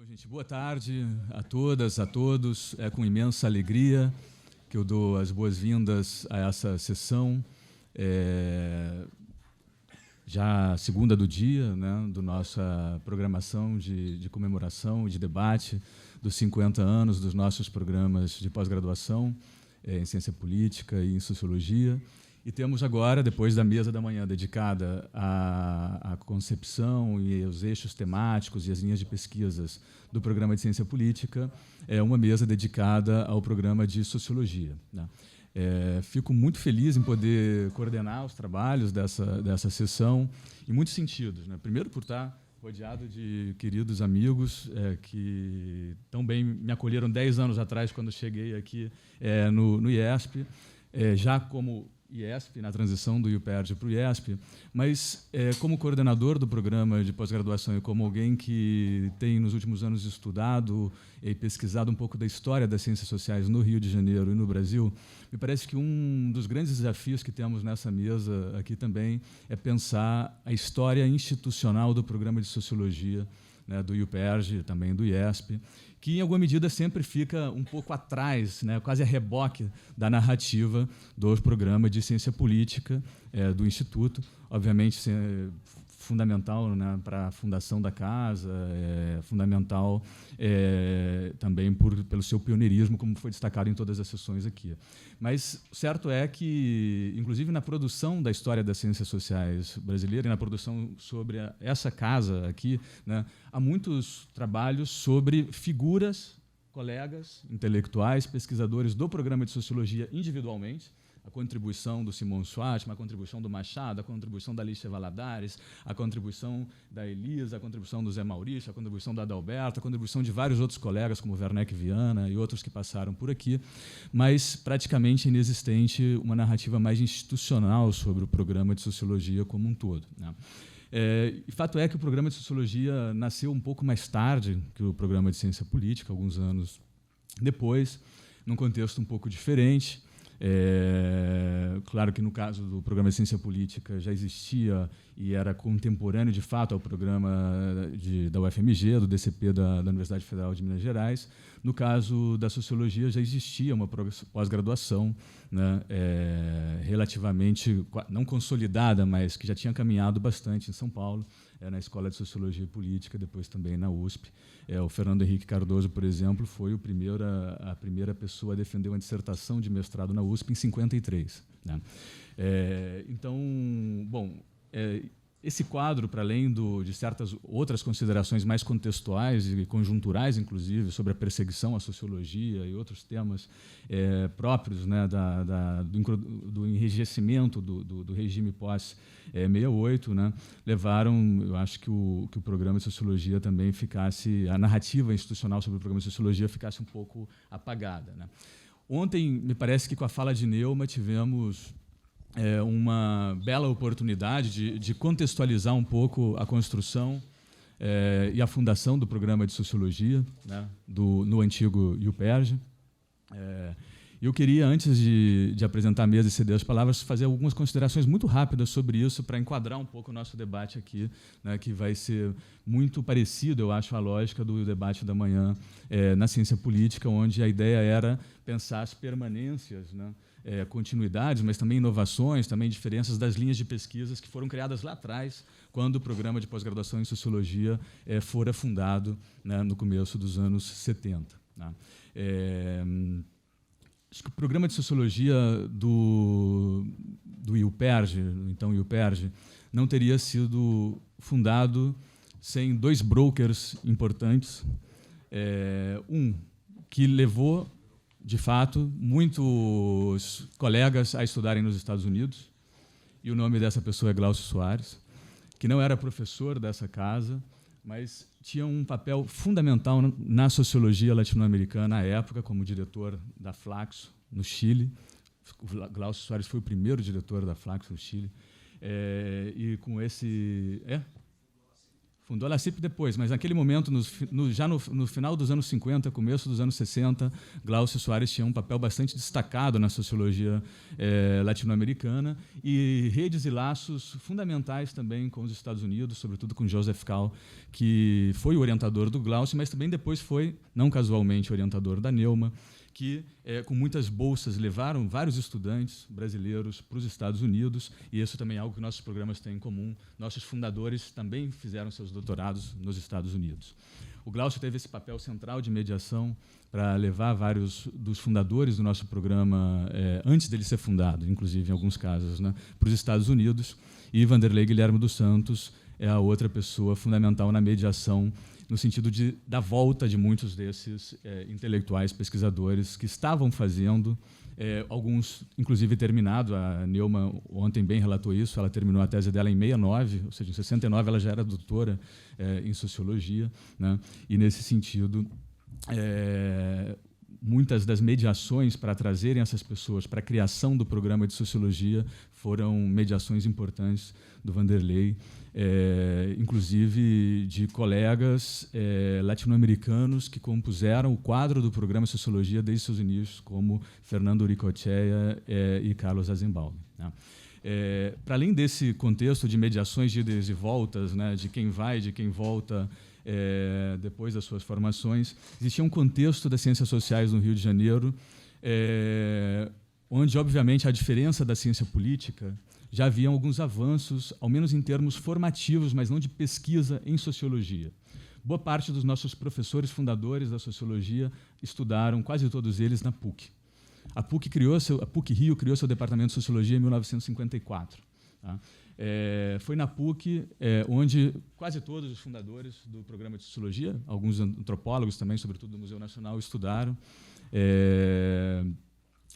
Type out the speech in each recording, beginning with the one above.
Gente, boa tarde a todas, a todos. É com imensa alegria que eu dou as boas-vindas a essa sessão, já a segunda do dia, né, da nossa programação de comemoração e de debate dos 50 anos dos nossos programas de pós-graduação em Ciência Política e em Sociologia. E temos agora, depois da mesa da manhã dedicada à concepção e aos eixos temáticos e às linhas de pesquisas do programa de Ciência Política, uma mesa dedicada ao programa de Sociologia, né? Fico muito feliz em poder coordenar os trabalhos dessa sessão, em muitos sentidos, né? Primeiro, por estar rodeado de queridos amigos que tão bem me acolheram 10 anos atrás, quando cheguei aqui no IESP, já como IESP, na transição do IUPERJ para o IESP, mas como coordenador do programa de pós-graduação e como alguém que tem, nos últimos anos, estudado e pesquisado um pouco da história das ciências sociais no Rio de Janeiro e no Brasil, me parece que um dos grandes desafios que temos nessa mesa aqui também é pensar a história institucional do programa de Sociologia, né, do IUPERJ, também do IESP, que, em alguma medida, sempre fica um pouco atrás, né, quase a reboque da narrativa do programa de Ciência Política do Instituto. Obviamente, fundamental, né, para a fundação da casa, fundamental também pelo seu pioneirismo, como foi destacado em todas as sessões aqui. Mas certo é que, inclusive na produção da história das ciências sociais brasileiras e na produção sobre essa casa aqui, né, há muitos trabalhos sobre figuras, colegas, intelectuais, pesquisadores do programa de Sociologia individualmente, a contribuição do Simão Schwartzman, a contribuição do Machado, a contribuição da Alicia Valadares, a contribuição da Elisa, a contribuição do Zé Maurício, a contribuição da Adalberto, a contribuição de vários outros colegas, como Werneck Viana e outros que passaram por aqui, mas praticamente inexistente uma narrativa mais institucional sobre o programa de Sociologia como um todo, né? E fato é que o programa de Sociologia nasceu um pouco mais tarde que o programa de Ciência Política, alguns anos depois, num contexto um pouco diferente. Claro que no caso do programa de Ciência Política já existia e era contemporâneo de fato ao programa da UFMG, do DCP da Universidade Federal de Minas Gerais. No caso da Sociologia já existia uma pós-graduação, né, relativamente, não consolidada, mas que já tinha caminhado bastante em São Paulo, na Escola de Sociologia e Política, depois também na USP. O Fernando Henrique Cardoso, por exemplo, foi a primeira pessoa a defender uma dissertação de mestrado na USP em 53. Né? Então, bom, esse quadro, para além de certas outras considerações mais contextuais e conjunturais, inclusive, sobre a perseguição à sociologia e outros temas próprios, né, do enrijecimento do regime pós-68, né, levaram, eu acho, que o programa de Sociologia também ficasse, a narrativa institucional sobre o programa de Sociologia ficasse um pouco apagada, né. Ontem, me parece que com a fala de Neuma tivemos uma bela oportunidade de contextualizar um pouco a construção e a fundação do programa de Sociologia, né, no antigo IUPERJ. Eu queria, antes de apresentar a mesa e ceder as palavras, fazer algumas considerações muito rápidas sobre isso, para enquadrar um pouco o nosso debate aqui, né, que vai ser muito parecido, eu acho, à lógica do debate da manhã na ciência política, onde a ideia era pensar as permanências, né, continuidades, mas também inovações, também diferenças das linhas de pesquisas que foram criadas lá atrás, quando o programa de pós-graduação em Sociologia fora fundado, né, no começo dos anos 70. Né. Acho que o programa de Sociologia do IUPERJ, então IUPERJ, não teria sido fundado sem dois brokers importantes. Um que levou, de fato, muitos colegas a estudarem nos Estados Unidos, e o nome dessa pessoa é Glaucio Soares, que não era professor dessa casa, mas tinha um papel fundamental na sociologia latino-americana à época, como diretor da Flaxo, no Chile. O Glaucio Soares foi o primeiro diretor da Flaxo no Chile. E com esse... Fundou a LACIP depois, mas naquele momento, já no final dos anos 50, começo dos anos 60, Glaucio Soares tinha um papel bastante destacado na sociologia latino-americana e redes e laços fundamentais também com os Estados Unidos, sobretudo com Joseph Cao, que foi o orientador do Glaucio, mas também depois foi, não casualmente, orientador da Neuma, que, com muitas bolsas, levaram vários estudantes brasileiros para os Estados Unidos, e isso também é algo que nossos programas têm em comum. Nossos fundadores também fizeram seus doutorados nos Estados Unidos. O Glaucio teve esse papel central de mediação para levar vários dos fundadores do nosso programa, antes dele ser fundado, inclusive em alguns casos, né, para os Estados Unidos, e Vanderlei Guilherme dos Santos é a outra pessoa fundamental na mediação, no sentido da volta de muitos desses intelectuais, pesquisadores que estavam fazendo, alguns, inclusive, terminado. A Neuma ontem bem relatou isso, ela terminou a tese dela em 69, ou seja, em 69 ela já era doutora em sociologia, né? E, nesse sentido, muitas das mediações para trazerem essas pessoas para a criação do programa de sociologia foram mediações importantes do Vanderlei, inclusive de colegas latino-americanos que compuseram o quadro do programa de sociologia desde seus inícios, como Fernando Uricoechea e Carlos Azenbaum, né? Para além desse contexto de mediações de idas e voltas, né, de quem vai, de quem volta, depois das suas formações, existia um contexto das ciências sociais no Rio de Janeiro, onde, obviamente, a diferença da ciência política, já haviam alguns avanços, ao menos em termos formativos, mas não de pesquisa em sociologia. Boa parte dos nossos professores fundadores da sociologia estudaram, quase todos eles, na PUC. A PUC Rio criou seu departamento de sociologia em 1954. Tá? Foi na PUC onde quase todos os fundadores do programa de sociologia, alguns antropólogos também, sobretudo do Museu Nacional, estudaram.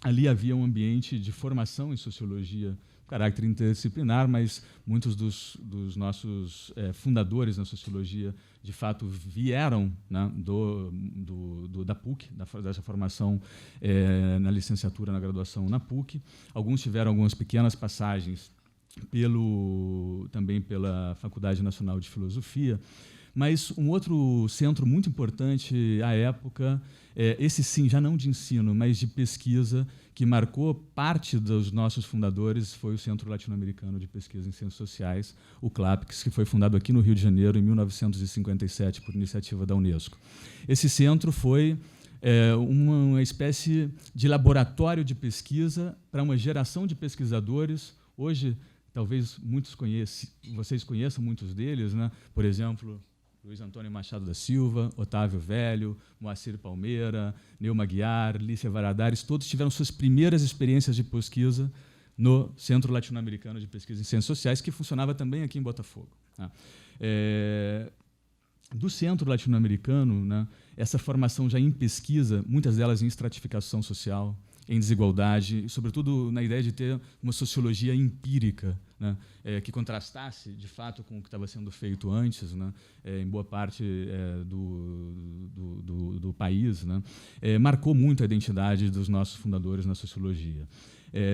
Ali havia um ambiente de formação em sociologia, caráter interdisciplinar, mas muitos dos nossos fundadores na sociologia, de fato, vieram, né, da PUC, dessa formação na licenciatura, na graduação na PUC. Alguns tiveram algumas pequenas passagens também pela Faculdade Nacional de Filosofia, mas um outro centro muito importante à época, esse sim, já não de ensino, mas de pesquisa, que marcou parte dos nossos fundadores, foi o Centro Latino-Americano de Pesquisa em Ciências Sociais, o CLAPES, que foi fundado aqui no Rio de Janeiro em 1957 por iniciativa da Unesco. Esse centro foi uma espécie de laboratório de pesquisa para uma geração de pesquisadores. Hoje, talvez vocês conheçam muitos deles, né? Por exemplo, Luiz Antônio Machado da Silva, Otávio Velho, Moacir Palmeira, Neuma Guiar, Lícia Varadares, todos tiveram suas primeiras experiências de pesquisa no Centro Latino-Americano de Pesquisa em Ciências Sociais, que funcionava também aqui em Botafogo. Tá? Do Centro Latino-Americano, né, essa formação já em pesquisa, muitas delas em estratificação social, em desigualdade, e, sobretudo, na ideia de ter uma sociologia empírica, né, que contrastasse, de fato, com o que estava sendo feito antes, né, em boa parte do país, né, marcou muito a identidade dos nossos fundadores na sociologia.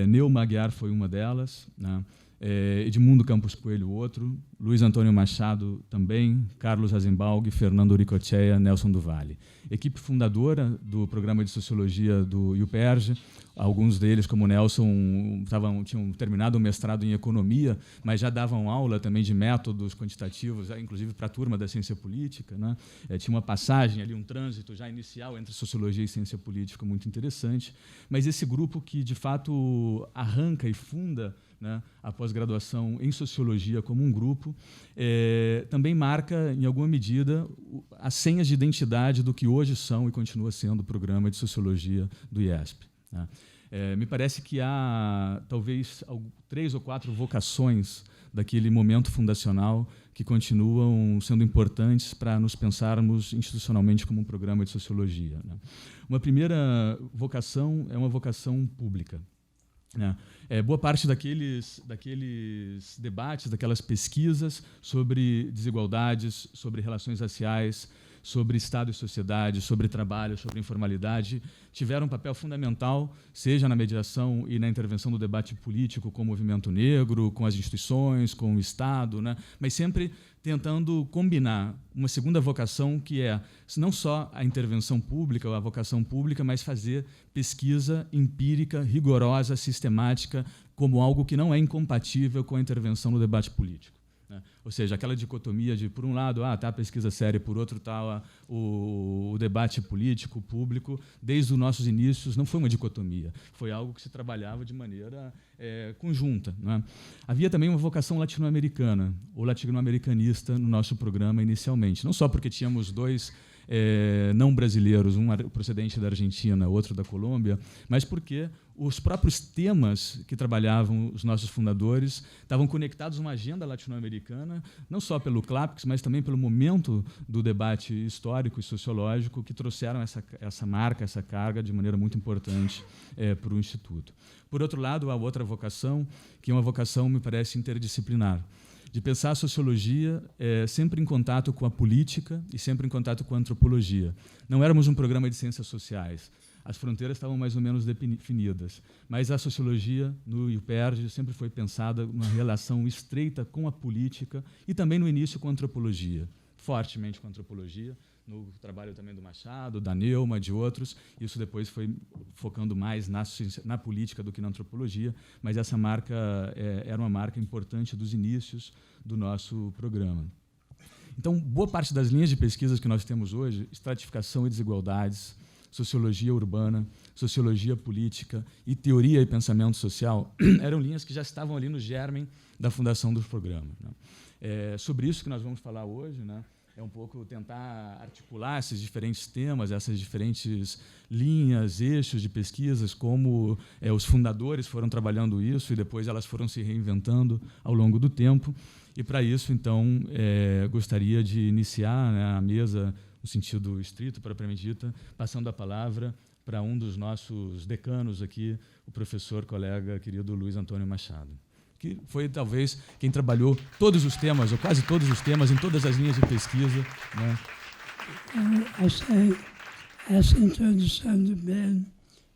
Neuma Guiar foi uma delas, né, Edmundo Campos Coelho, outro, Luiz Antônio Machado também, Carlos Azenbaum, Fernando Uricoechea, Nelson do Valle. Equipe fundadora do programa de sociologia do UPERJ, alguns deles, como Nelson, tinham terminado o mestrado em economia, mas já davam aula também de métodos quantitativos, inclusive para a turma da ciência política, né? Tinha uma passagem ali, um trânsito já inicial entre sociologia e ciência política muito interessante, mas esse grupo que, de fato, arranca e funda, né, a pós-graduação em sociologia como um grupo, também marca, em alguma medida, as senhas de identidade do que hoje são e continua sendo o programa de sociologia do IESP. Né? Me parece que há, talvez, 3 ou 4 vocações daquele momento fundacional que continuam sendo importantes para nos pensarmos institucionalmente como um programa de sociologia. Né? Uma primeira vocação é uma vocação pública. Boa parte daqueles debates, daquelas pesquisas sobre desigualdades, sobre relações raciais, sobre Estado e sociedade, sobre trabalho, sobre informalidade, tiveram um papel fundamental, seja na mediação e na intervenção do debate político com o movimento negro, com as instituições, com o Estado, né? Mas sempre tentando combinar uma segunda vocação, que é não só a intervenção pública ou a vocação pública, mas fazer pesquisa empírica, rigorosa, sistemática, como algo que não é incompatível com a intervenção no debate político, né? Ou seja, aquela dicotomia de, por um lado, tá a pesquisa séria, por outro, o debate político, público, desde os nossos inícios, não foi uma dicotomia, foi algo que se trabalhava de maneira conjunta, né? Havia também uma vocação latino-americana, ou latino-americanista, no nosso programa inicialmente, não só porque tínhamos dois não brasileiros, um procedente da Argentina, outro da Colômbia, mas porque os próprios temas que trabalhavam os nossos fundadores estavam conectados a uma agenda latino-americana, não só pelo CLAPEX, mas também pelo momento do debate histórico e sociológico que trouxeram essa marca, essa carga de maneira muito importante para o Instituto. Por outro lado, há outra vocação, que é uma vocação, me parece, interdisciplinar, de pensar a sociologia sempre em contato com a política e sempre em contato com a antropologia. Não éramos um programa de ciências sociais, as fronteiras estavam mais ou menos definidas, mas a sociologia no UPERJ sempre foi pensada numa relação estreita com a política e também no início com a antropologia, fortemente com a antropologia, no trabalho também do Machado, da Neuma, de outros. Isso depois foi focando mais na política do que na antropologia, mas essa marca era uma marca importante dos inícios do nosso programa. Então, boa parte das linhas de pesquisas que nós temos hoje, estratificação e desigualdades, sociologia urbana, sociologia política e teoria e pensamento social, eram linhas que já estavam ali no germen da fundação do programa, né? Sobre isso que nós vamos falar hoje, né? É um pouco tentar articular esses diferentes temas, essas diferentes linhas, eixos de pesquisas, como os fundadores foram trabalhando isso e depois elas foram se reinventando ao longo do tempo. E, para isso, então, gostaria de iniciar, né, a mesa, no sentido estrito, propriamente dita, passando a palavra para um dos nossos decanos aqui, o professor, colega, querido Luiz Antônio Machado, que foi, talvez, quem trabalhou todos os temas, ou quase todos os temas, em todas as linhas de pesquisa, né? Eu achei essa introdução do Ben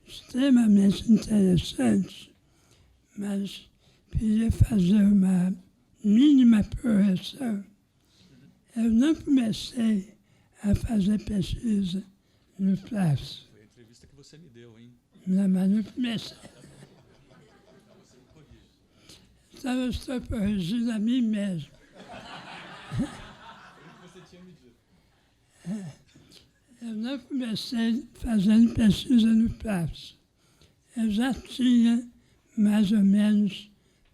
extremamente interessante, mas queria fazer uma mínima correção. Eu não comecei a fazer pesquisa no Plástico. Foi a entrevista que você me deu, hein? Não, mas não comecei. Então eu estou corrigindo a mim mesmo. Eu não comecei fazendo pesquisa no Plástico. Eu já tinha mais ou menos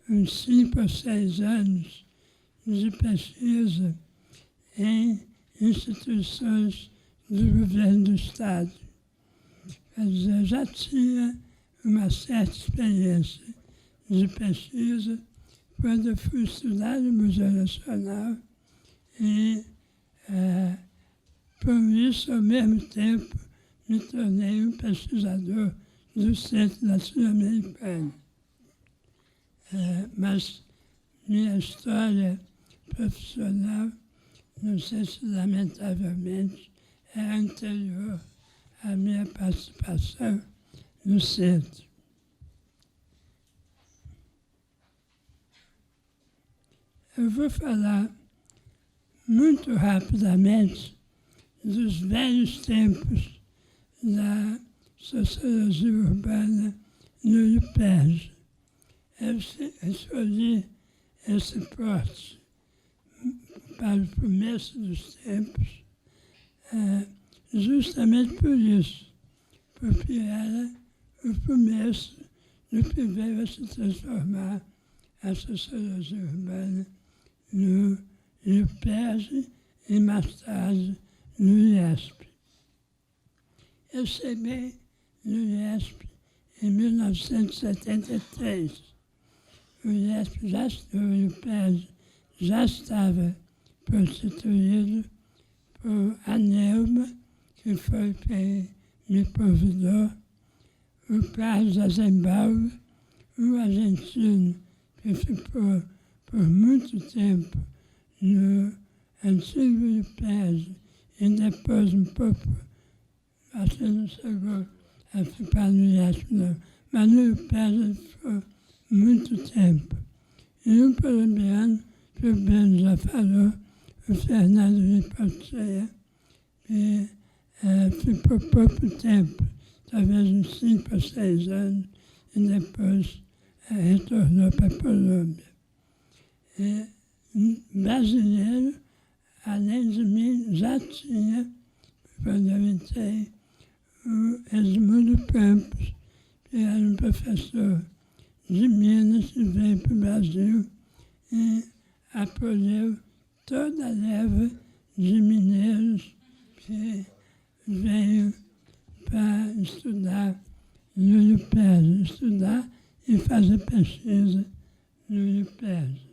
uns 5 ou 6 anos de pesquisa em instituições do governo do Estado. Quer dizer, eu já tinha uma certa experiência de pesquisa quando eu fui estudar no Museu Nacional e, por isso, ao mesmo tempo, me tornei um pesquisador do Centro Latino-Americano. Mas minha história profissional, não sei se lamentavelmente, é anterior à minha participação no Centro. Eu vou falar muito rapidamente dos velhos tempos da sociologia urbana no UPERJ. Eu escolhi esse porte para o começo dos tempos, justamente por isso, porque era o começo do que veio a se transformar a sociologia urbana no UPERJ e mais tarde no IESP. Eu cheguei no IESP em 1973. O IESP o UPERJ já estava constituído por a Neuma, que foi quem me convidou, o Carlos Azenbaum, um argentino que ficou por muito tempo no antigo UPERJ e depois um pouco, acho que não chegou a ficar no IESP, não. Mas no IUPES ele ficou muito tempo. E um colombiano, que o Ben já falou, o Fernando Ripocheia, que ficou pouco tempo, talvez uns 5 ou 6 anos, e depois retornou para a Colômbia. E brasileiro, além de mim, já tinha, quando eu entrei, o Edmundo Campos, que era um professor de Minas, que veio para o Brasil e acolheu toda a leva de mineiros que veio para estudar no IUPES, estudar e fazer pesquisa no IUPES.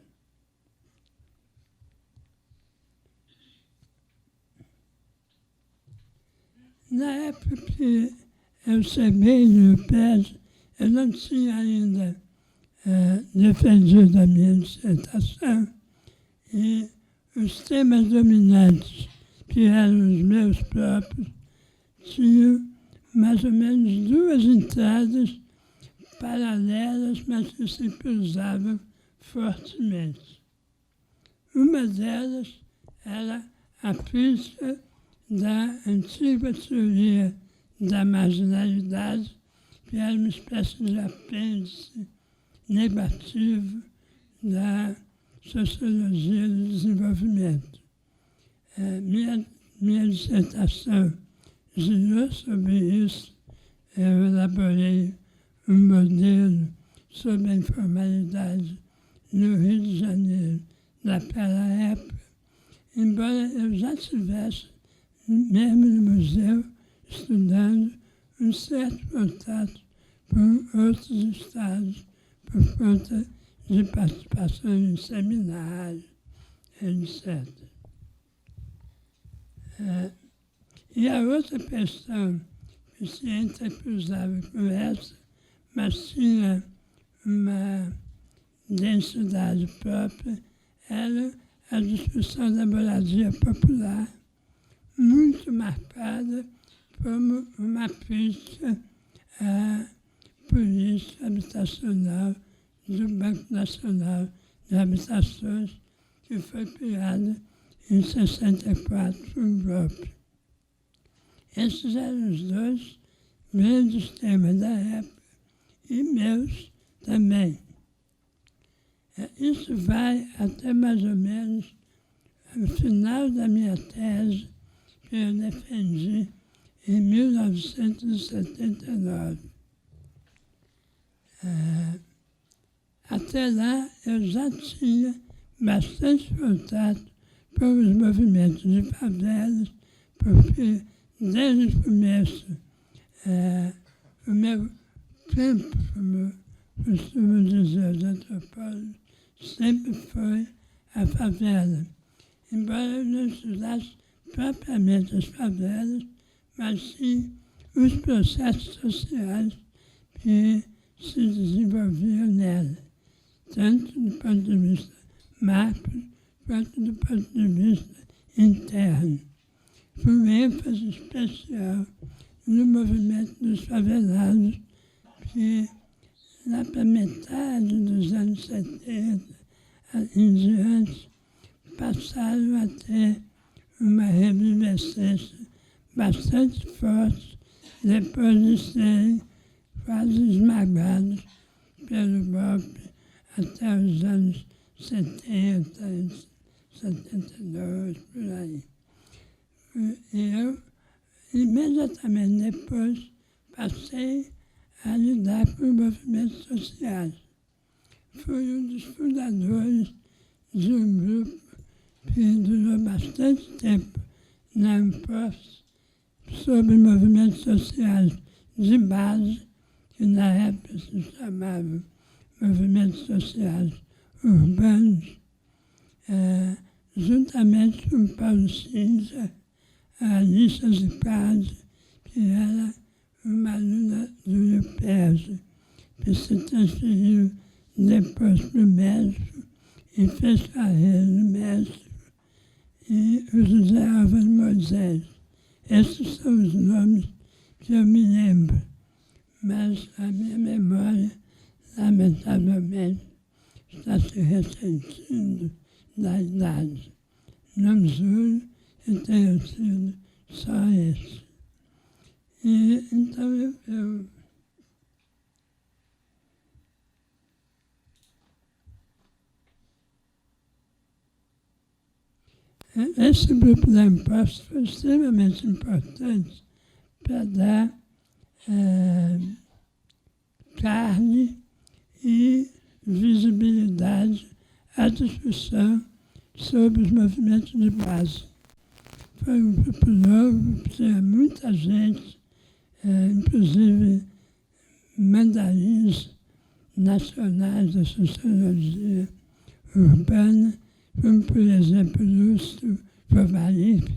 Na época que eu cheguei no IUPES, eu não tinha ainda defendido a minha dissertação e os temas dominantes, que eram os meus próprios, tinham mais ou menos 2 entradas paralelas, mas que se cruzavam fortemente. Uma delas era a crítica da antiga teoria da marginalidade, que era uma espécie de apêndice negativo da sociologia do desenvolvimento. Minha dissertação girou sobre isso. Eu elaborei um modelo sobre a informalidade no Rio de Janeiro naquela época, embora eu já tivesse, mesmo no museu, estudando um certo contato com outros estados por conta de participação em seminários, etc. E a outra questão que se entrecruzava com essa, mas tinha uma densidade própria, era a discussão da moradia popular, muito marcada como uma crítica à política habitacional do Banco Nacional de Habitações, que foi criada em 64 por um golpe. Esses eram os 2 grandes temas da época e meus também. Isso vai até mais ou menos o final da minha tese, que eu defendi em 1979. Até lá eu já tinha bastante contato com os movimentos de favelas, porque desde o começo o meu campo, como costumam dizer os antropólogos, sempre foi a favela. Embora eu não estudasse propriamente as favelas, mas sim os processos sociais que se desenvolviam nela, tanto do ponto de vista macro quanto do ponto de vista interno, com ênfase especial no movimento dos favelados, que lá para metade dos anos 70 em diante passaram a ter uma revivescência bastante forte depois de serem quase esmagados pelo golpe até os anos 70, 72, por aí. E eu, imediatamente depois, passei a lidar com movimentos sociais. Fui um dos fundadores de um grupo que durou bastante tempo na Ampof sobre movimentos sociais de base, que na época se chamavam movimentos sociais urbanos, juntamente com Paulo Cinza, a Alicia Zicardi, que era uma aluna do IUPES, que se transferiu depois para o México e fez carreira no México e o José Álvaro Moisés. Esses são os nomes que eu me lembro, mas a minha memória, lamentavelmente, está se ressentindo da idade. Não juro que tenha sido só esse. E então esse grupo da imposto foi extremamente importante para dar carne e visibilidade à discussão sobre os movimentos de base. Foi um grupo novo, tinha muita gente, inclusive mandarins nacionais da sociologia urbana, como, por exemplo, Lúcio Fovaric,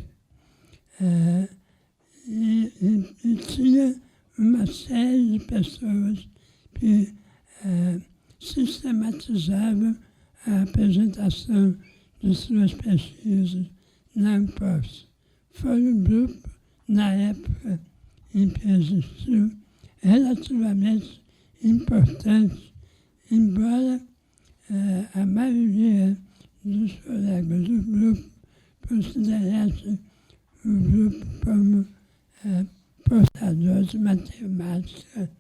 e tinha uma série de pessoas que sistematizavam a apresentação de suas pesquisas na Ampof. Foi um grupo, na época em que existiu, relativamente importante, embora a maioria dos colegas do grupo considerasse o grupo como portador de matemática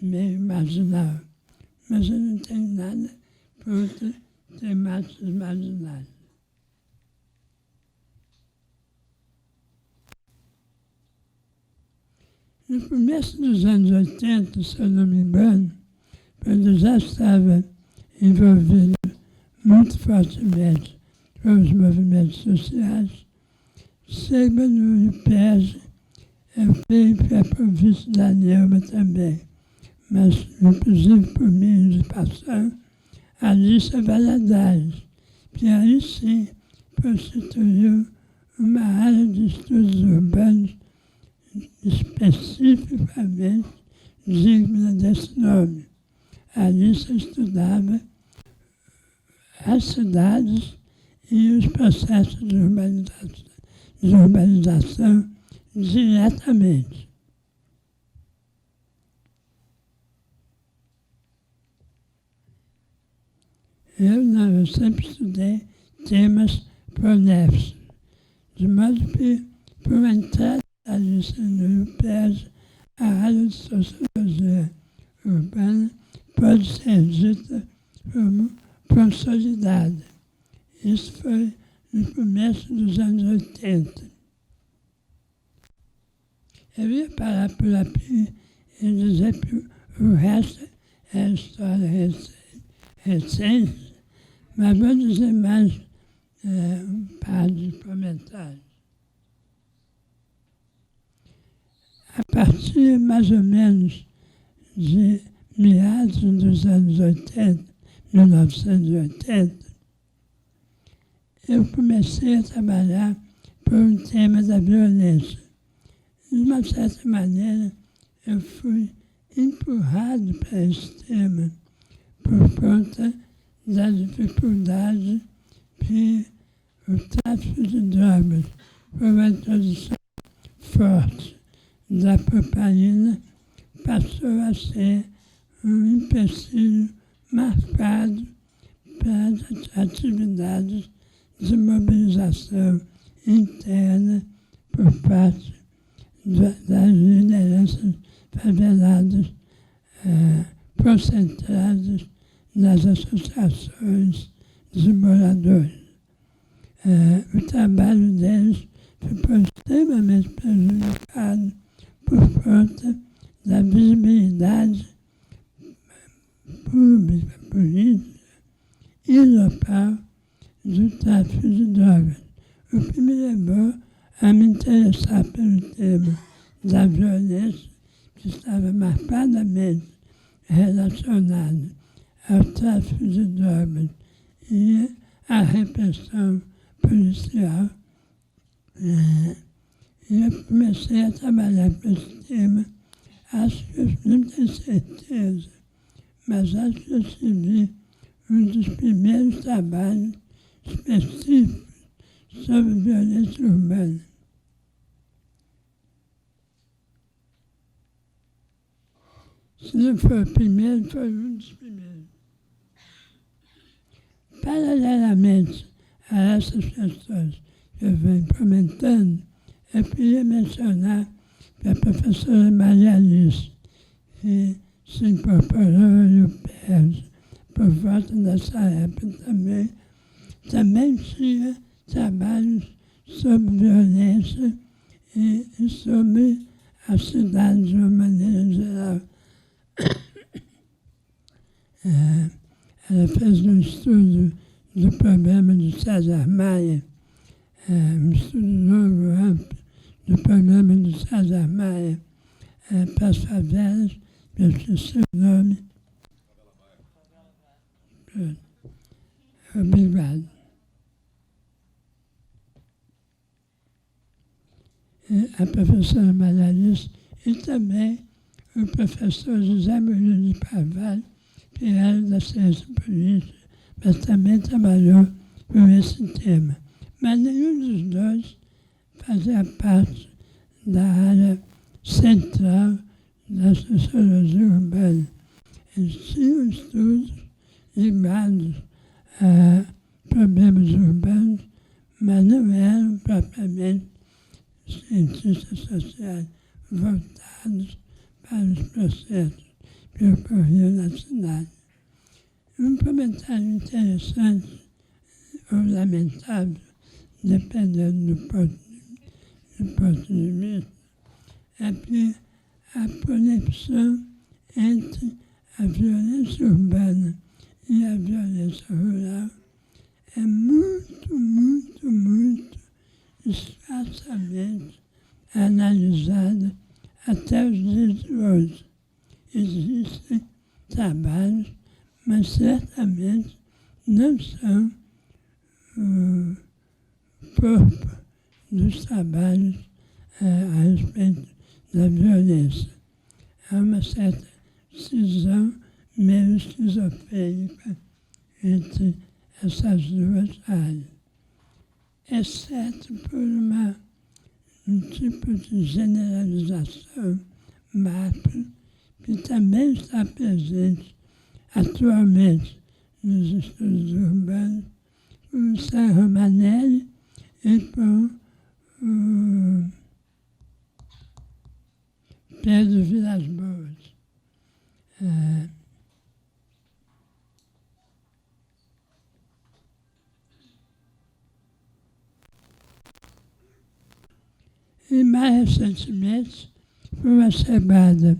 meio marginal. Mas eu não tenho nada contra temáticas marginais. No começo dos anos 80, se eu não me engano, quando eu já estava envolvido muito fortemente com os movimentos sociais, chega no IPES, eu creio que é por vice da Neuma também, mas inclusive por minha indicação, a Lícia Valadares, que aí sim constituiu uma área de estudos urbanos especificamente digna desse nome. A Lícia estudava as cidades e os processos de urbanização diretamente. Eu sempre estudei temas pronefs, de modo que, por entrada da lista no IPES, a área de sociologia urbana pode ser dita como consolidada. Isso foi no começo dos anos 80. Eu ia parar por aqui e dizer que o resto é história recente, mas vou dizer mais um par de comentários. A partir mais ou menos de meados dos anos 80, 1980, eu comecei a trabalhar por um tema da violência. De uma certa maneira, eu fui empurrado para esse tema por conta da dificuldade que o tráfico de drogas, por uma introdução forte da cocaína, passou a ser um empecilho marcado para as atividades de mobilização interna por parte das lideranças faveladas concentradas nas associações de moradores. O trabalho deles ficou extremamente prejudicado por conta da visibilidade pública, política e local do tráfico de drogas, o que me levou a me interessar pelo tema da violência que estava marcadamente relacionado ao tráfico de drogas e à repressão policial. E eu comecei a trabalhar com esse tema, acho que eu não tenho certeza, mas acho que eu escrevi um dos primeiros trabalhos específicos sobre violência urbana. Se não foi o primeiro, foi um dos primeiros. Paralelamente a essas questões que eu venho comentando, eu queria mencionar que a professora Maria Alice, que se incorporou ao UPERJ por volta dessa época também tinha trabalhos sobre violência e sobre a cidade de uma maneira geral. Ela fez um estudo do problema de César Maia, um estudo novo, amplo, do problema de César Maia para as favelas, eu esqueci o nome. Obrigado. A professora Maria Alice e também o professor José Murilo de Carvalho, que era da ciência política, mas também trabalhou com esse tema. Mas nenhum dos dois fazia parte da área central da sociologia urbana. Eles tinham estudos ligados a problemas urbanos, mas não eram propriamente cientistas sociais voltados para os processos que ocorriam na cidade. Um comentário interessante ou lamentável, dependendo do ponto de vista, é que a conexão entre a violência urbana e a violência rural é muito, muito, muito escassamente analisada até os dias de hoje. Existem trabalhos, mas certamente não são o corpo dos trabalhos a respeito da violência. Há uma certa cisão meio esquizofrênica entre essas duas áreas, exceto por um tipo de generalização macro que também está presente atualmente nos estudos urbanos, com o Sam Romanelli e com o Pedro Vilas Boas. E mais recentemente foi observada,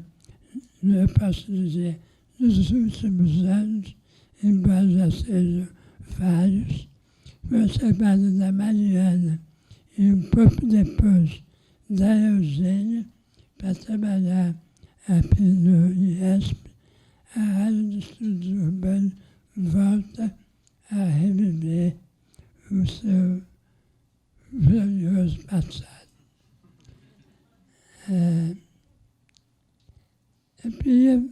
eu posso dizer, nos últimos anos, embora já sejam vários, foi observada da Mariana e um pouco depois da Eugênia, para trabalhar aqui no IESP, a área de estudos urbanos volta a reviver o seu glorioso passado. Eu queria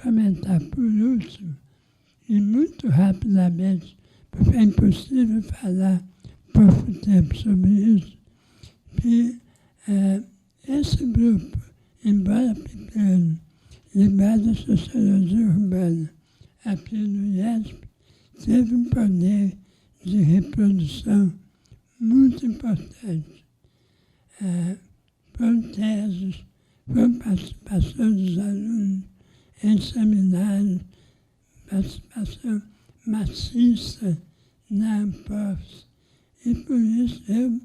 comentar por último, e muito rapidamente, porque é impossível falar pouco tempo sobre isso, que esse grupo, embora pequeno, ligado à sociologia urbana, aqui no IESP, teve um poder de reprodução muito importante. Com teses, com participação dos alunos em seminários, participação maciça na ANPOFS. E por isso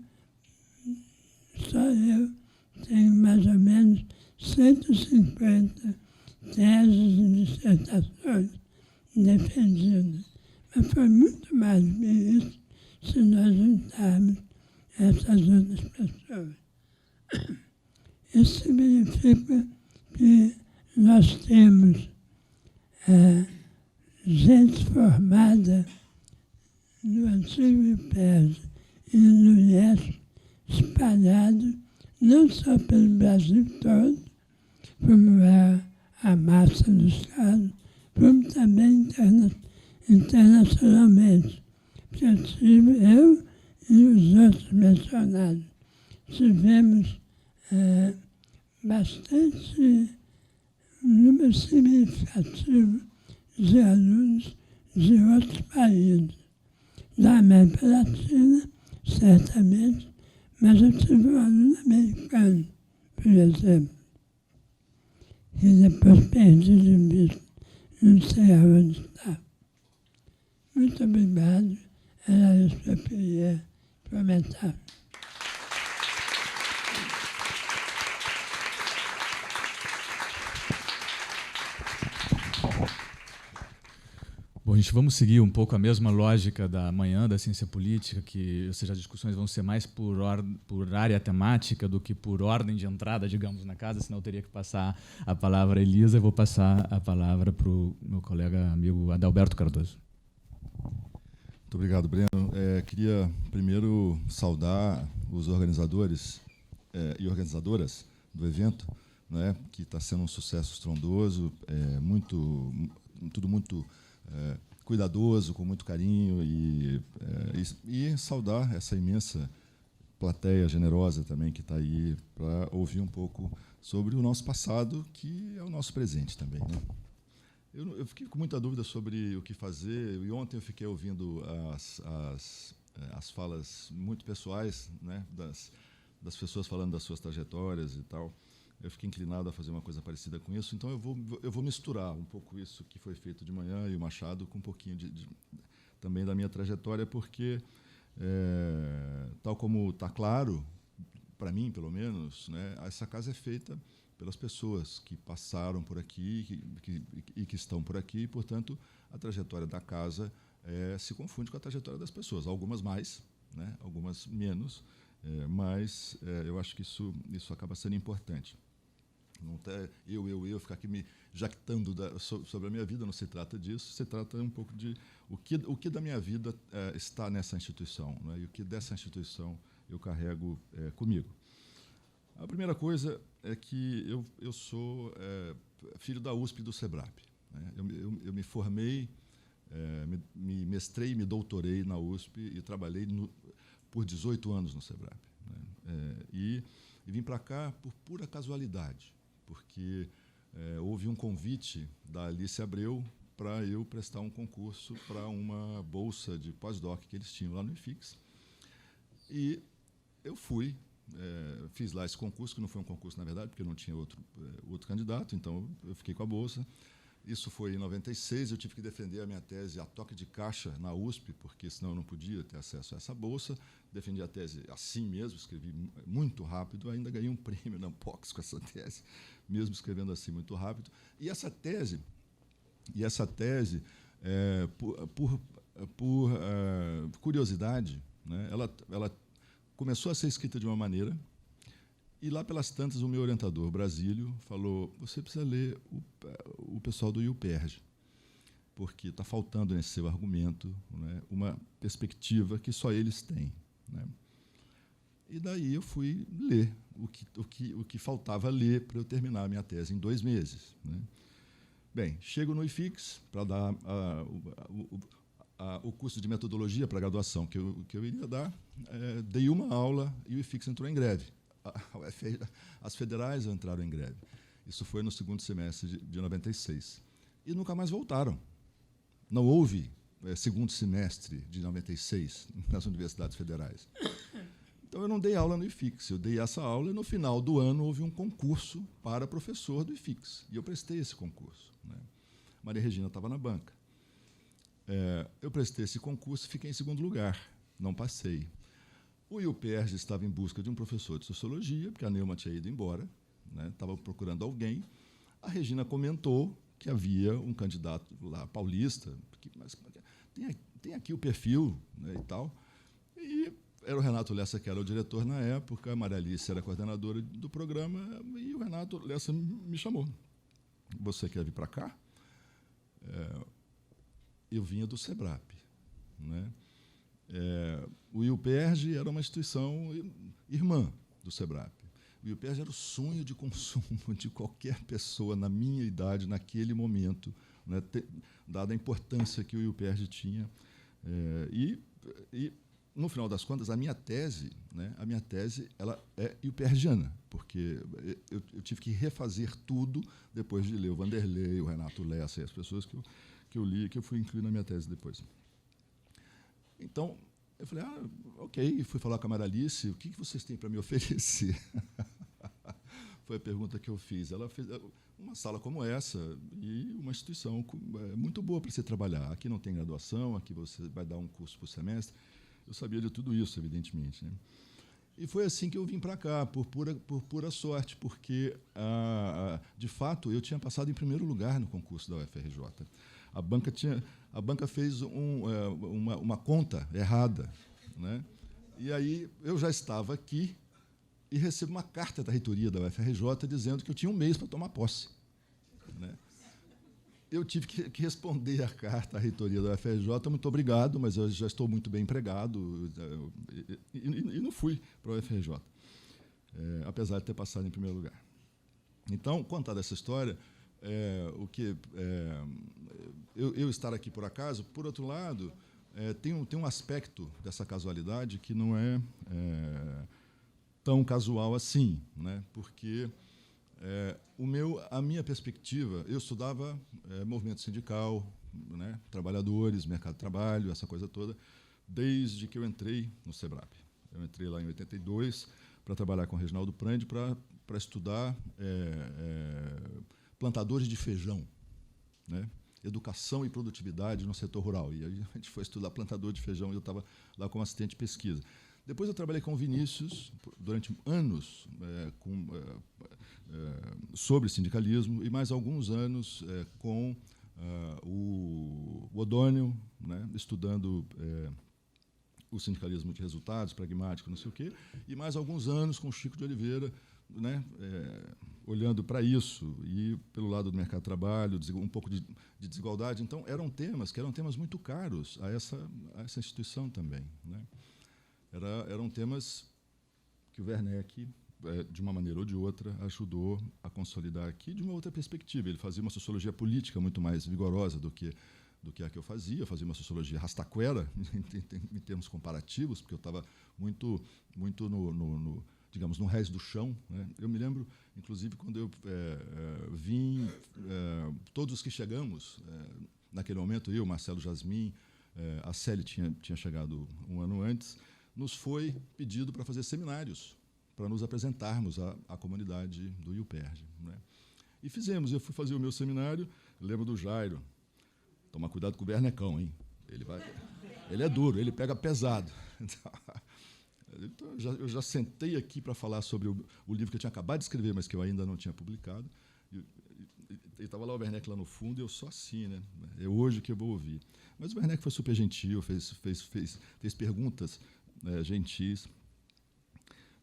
só eu tenho mais ou menos 150 teses e dissertações defendidas. Mas foi muito mais do que isso se nós juntarmos essas outras pessoas. Isso significa que nós temos gente formada no antigo IPERJ e no IESP, espalhado não só pelo Brasil todo, como é a massa dos casos, como também internacionalmente. Porque eu e os outros mencionados. Tivemos bastante número significativo de alunos de outros países. Da América Latina, certamente, mas eu tive um aluno americano, por exemplo, que depois perdi de vista, não sei aonde está. Muito obrigado, era isso que eu queria comentar. Bom, gente, vamos seguir um pouco a mesma lógica da manhã da ciência política, ou seja, as discussões vão ser mais por área temática do que por ordem de entrada, digamos, na casa, senão eu teria que passar a palavra a Elisa. Eu vou passar a palavra para o meu colega amigo Adalberto Cardoso. Muito obrigado, Breno. Queria primeiro saudar os organizadores e organizadoras do evento, né, que está sendo um sucesso estrondoso, tudo muito cuidadoso, com muito carinho, e saudar essa imensa plateia generosa também que está aí para ouvir um pouco sobre o nosso passado, que é o nosso presente também, né? Eu fiquei com muita dúvida sobre o que fazer, e ontem eu fiquei ouvindo as falas muito pessoais, né, das pessoas falando das suas trajetórias e tal. Eu fiquei inclinado a fazer uma coisa parecida com isso, então eu vou misturar um pouco isso que foi feito de manhã e o Machado com um pouquinho também da minha trajetória, porque, tal como está claro, para mim, pelo menos, né, essa casa é feita pelas pessoas que passaram por aqui e que estão por aqui, e, portanto, a trajetória da casa se confunde com a trajetória das pessoas, algumas mais, né, algumas menos, mas eu acho que isso acaba sendo importante. Não tá eu ficar aqui me jactando sobre a minha vida, não se trata disso, se trata um pouco de o que da minha vida está nessa instituição, né, e o que dessa instituição eu carrego comigo. A primeira coisa é que eu sou filho da USP e do SEBRAP, né? Eu me formei, me mestrei, me doutorei na USP e trabalhei por 18 anos no SEBRAP, né? E vim para cá por pura casualidade, porque houve um convite da Alice Abreu para eu prestar um concurso para uma bolsa de pós-doc que eles tinham lá no IFIX. E eu fui, fiz lá esse concurso, que não foi um concurso, na verdade, porque não tinha outro candidato, então eu fiquei com a bolsa. Isso foi em 96, eu tive que defender a minha tese a toque de caixa na USP, porque senão eu não podia ter acesso a essa bolsa. Defendi a tese assim mesmo, escrevi muito rápido, ainda ganhei um prêmio na POX com essa tese, mesmo escrevendo assim muito rápido. E essa tese, por curiosidade, né, ela começou a ser escrita de uma maneira, e lá pelas tantas o meu orientador, Brasílio, falou: você precisa ler o pessoal do IUPERJ, porque está faltando nesse seu argumento, né, uma perspectiva que só eles têm, né? E daí eu fui ler o que faltava ler para eu terminar a minha tese em 2 meses, né? Bem, chego no IFIX para dar o curso de metodologia para a graduação que eu iria dar, dei uma aula e o IFIX entrou em greve. As federais entraram em greve. Isso foi no segundo semestre de 96. E nunca mais voltaram. Não houve segundo semestre de 96 nas universidades federais. Então, eu não dei aula no IFIX. Eu dei essa aula e, no final do ano, houve um concurso para professor do IFIX. E eu prestei esse concurso, né? Maria Regina estava na banca. Eu prestei esse concurso e fiquei em segundo lugar. Não passei. O IUPERJ estava em busca de um professor de sociologia, porque a Neuma tinha ido embora, né? Estava procurando alguém. A Regina comentou que havia um candidato lá, paulista, mas tem aqui o perfil, né, e tal. E era o Renato Lessa, que era o diretor na época, a Maria Alice era a coordenadora do programa, e o Renato Lessa me chamou. Você quer vir para cá? Eu vinha do SEBRAP, né? O IUPERJ era uma instituição irmã do SEBRAP. O IUPERJ era o sonho de consumo de qualquer pessoa na minha idade, naquele momento, né, dada a importância que o IUPERJ tinha. E no final das contas, a minha tese, né, ela é iuperdiana, porque eu tive que refazer tudo depois de ler o Vanderlei, o Renato Lessa e as pessoas que eu li, que eu fui incluir na minha tese depois. Então, eu falei, ok, fui falar com a Maralice, o que vocês têm para me oferecer? Foi a pergunta que eu fiz. Ela fez uma sala como essa e uma instituição muito boa para você trabalhar. Aqui não tem graduação, aqui você vai dar um curso por semestre. Eu sabia de tudo isso, evidentemente, né? E foi assim que eu vim para cá, por pura sorte, porque, de fato, eu tinha passado em primeiro lugar no concurso da UFRJ. A banca fez uma conta errada, né? E aí eu já estava aqui e recebo uma carta da reitoria da UFRJ dizendo que eu tinha um mês para tomar posse, né? Eu tive que responder a carta à reitoria da UFRJ, muito obrigado, mas eu já estou muito bem empregado, e não fui para a UFRJ, apesar de ter passado em primeiro lugar. Então, contada essa história, eu estar aqui por acaso, por outro lado, tem um aspecto dessa casualidade que não é tão casual assim, né? Porque a minha perspectiva, eu estudava movimento sindical, né? Trabalhadores, mercado de trabalho, essa coisa toda, desde que eu entrei no SEBRAP. Eu entrei lá em 82 para trabalhar com o Reginaldo Prandi para estudar plantadores de feijão, né? Educação e produtividade no setor rural. E aí a gente foi estudar plantador de feijão e eu estava lá como assistente de pesquisa. Depois eu trabalhei com o Vinícius durante anos sobre sindicalismo e mais alguns anos com o Odônio, né, estudando o sindicalismo de resultados, pragmático, não sei o quê, e mais alguns anos com o Chico de Oliveira, né, olhando para isso e pelo lado do mercado de trabalho, um pouco de desigualdade. Então, eram temas muito caros a essa instituição também, né? Eram temas que o Werneck, de uma maneira ou de outra, ajudou a consolidar aqui de uma outra perspectiva. Ele fazia uma sociologia política muito mais vigorosa do que a que eu fazia. Eu fazia uma sociologia rastaquera, em termos comparativos, porque eu estava muito digamos, no rés do chão, né? Eu me lembro, inclusive, quando eu vim, todos os que chegamos, naquele momento, eu, Marcelo Jasmin, a Célia tinha chegado um ano antes, nos foi pedido para fazer seminários, para nos apresentarmos à comunidade do IUPERJ, né? E fizemos. Eu fui fazer o meu seminário, lembro do Jairo. Toma cuidado com o Bernecão, hein? Ele é duro, ele pega pesado. Então, eu já sentei aqui para falar sobre o livro que eu tinha acabado de escrever, mas que eu ainda não tinha publicado. E estava lá o Werneck lá no fundo, e eu só assim, né? É hoje que eu vou ouvir. Mas o Werneck foi super gentil, fez perguntas gentis.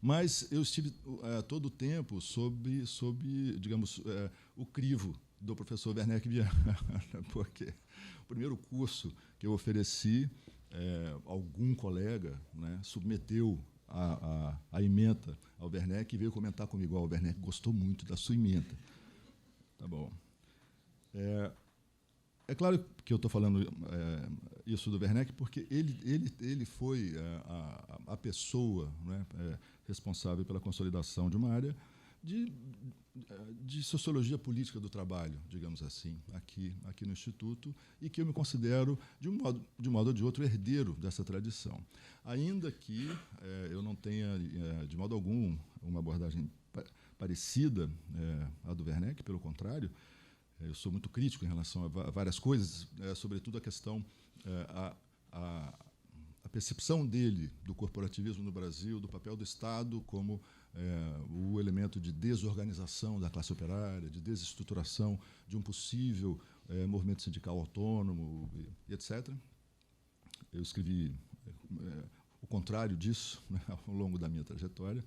Mas eu estive todo o tempo sob digamos, o crivo do professor Werneck Viana, porque o primeiro curso que eu ofereci, algum colega, né, submeteu a ementa ao Werneck e veio comentar comigo: o Werneck gostou muito da sua ementa. Tá bom. É claro que eu estou falando isso do Werneck porque ele foi a pessoa, né, responsável pela consolidação de uma área de sociologia política do trabalho, digamos assim, aqui no Instituto, e que eu me considero, de um modo ou de outro, herdeiro dessa tradição. Ainda que eu não tenha, de modo algum, uma abordagem parecida à do Werneck, pelo contrário, eu sou muito crítico em relação a várias coisas, sobretudo a questão, a percepção dele do corporativismo no Brasil, do papel do Estado como o elemento de desorganização da classe operária, de desestruturação de um possível movimento sindical autônomo, e etc. Eu escrevi o contrário disso, né, ao longo da minha trajetória.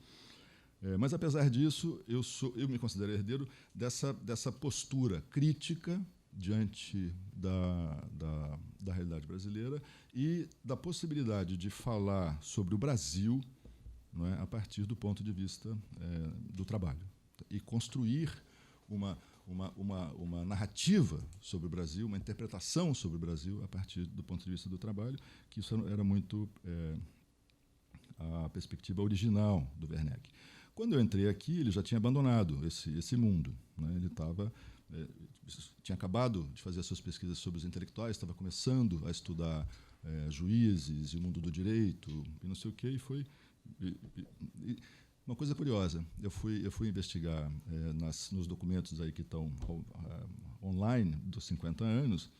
Mas, apesar disso, eu me considero herdeiro dessa postura crítica diante da realidade brasileira e da possibilidade de falar sobre o Brasil, não é, a partir do ponto de vista do trabalho, e construir uma narrativa sobre o Brasil, uma interpretação sobre o Brasil a partir do ponto de vista do trabalho, que isso era muito a perspectiva original do Werneck. Quando eu entrei aqui, ele já tinha abandonado esse mundo, né? Ele tinha acabado de fazer as suas pesquisas sobre os intelectuais, estava começando a estudar juízes e o mundo do direito e não sei o quê, e foi uma coisa curiosa. Eu fui investigar nos documentos aí que estão online dos 50 anos.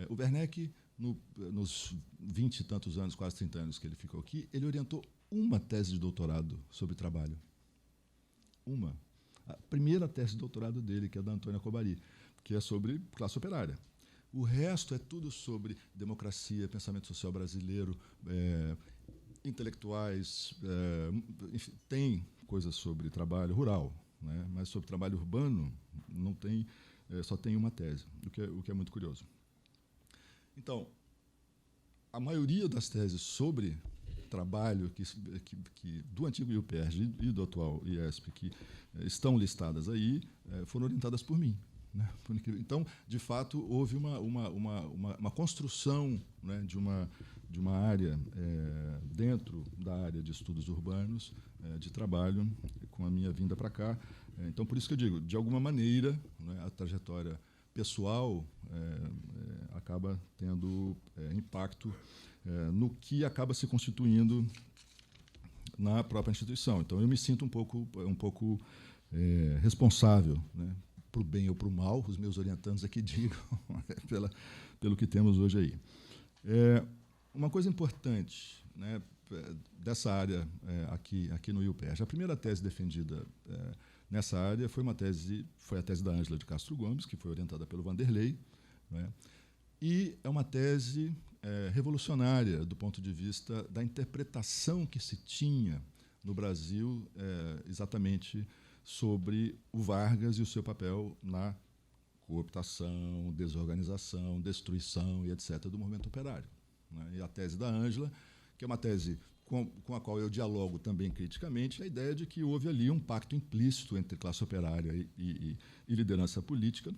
O Werneck, nos 20 e tantos anos, quase 30 anos que ele ficou aqui, ele orientou uma tese de doutorado sobre trabalho. Uma. A primeira tese de doutorado dele, que é da Antônia Cobari, que é sobre classe operária. O resto é tudo sobre democracia, pensamento social brasileiro, intelectuais, enfim, tem coisas sobre trabalho rural, né? Mas sobre trabalho urbano não tem, só tem uma tese, o que é muito curioso. Então, a maioria das teses sobre trabalho que do antigo IUPERJ e do atual IESP, que estão listadas aí, foram orientadas por mim, né? Então, de fato, houve uma construção, né, de uma área dentro da área de estudos urbanos, de trabalho, com a minha vinda para cá. Então, por isso que eu digo, de alguma maneira, né, a trajetória pessoal acaba tendo impacto no que acaba se constituindo na própria instituição. Então, eu me sinto um pouco responsável, né, para o bem ou para o mal, os meus orientandos aqui digam, pelo que temos hoje aí. Uma coisa importante, né, dessa área aqui no IUPERJ, a primeira tese defendida nessa área foi a tese da Ângela de Castro Gomes, que foi orientada pelo Vanderlei, né, e é uma tese revolucionária do ponto de vista da interpretação que se tinha no Brasil exatamente sobre o Vargas e o seu papel na cooptação, desorganização, destruição e etc. do movimento operário, né? E a tese da Ângela, que é uma tese com a qual eu dialogo também criticamente, a ideia de que houve ali um pacto implícito entre classe operária e liderança política.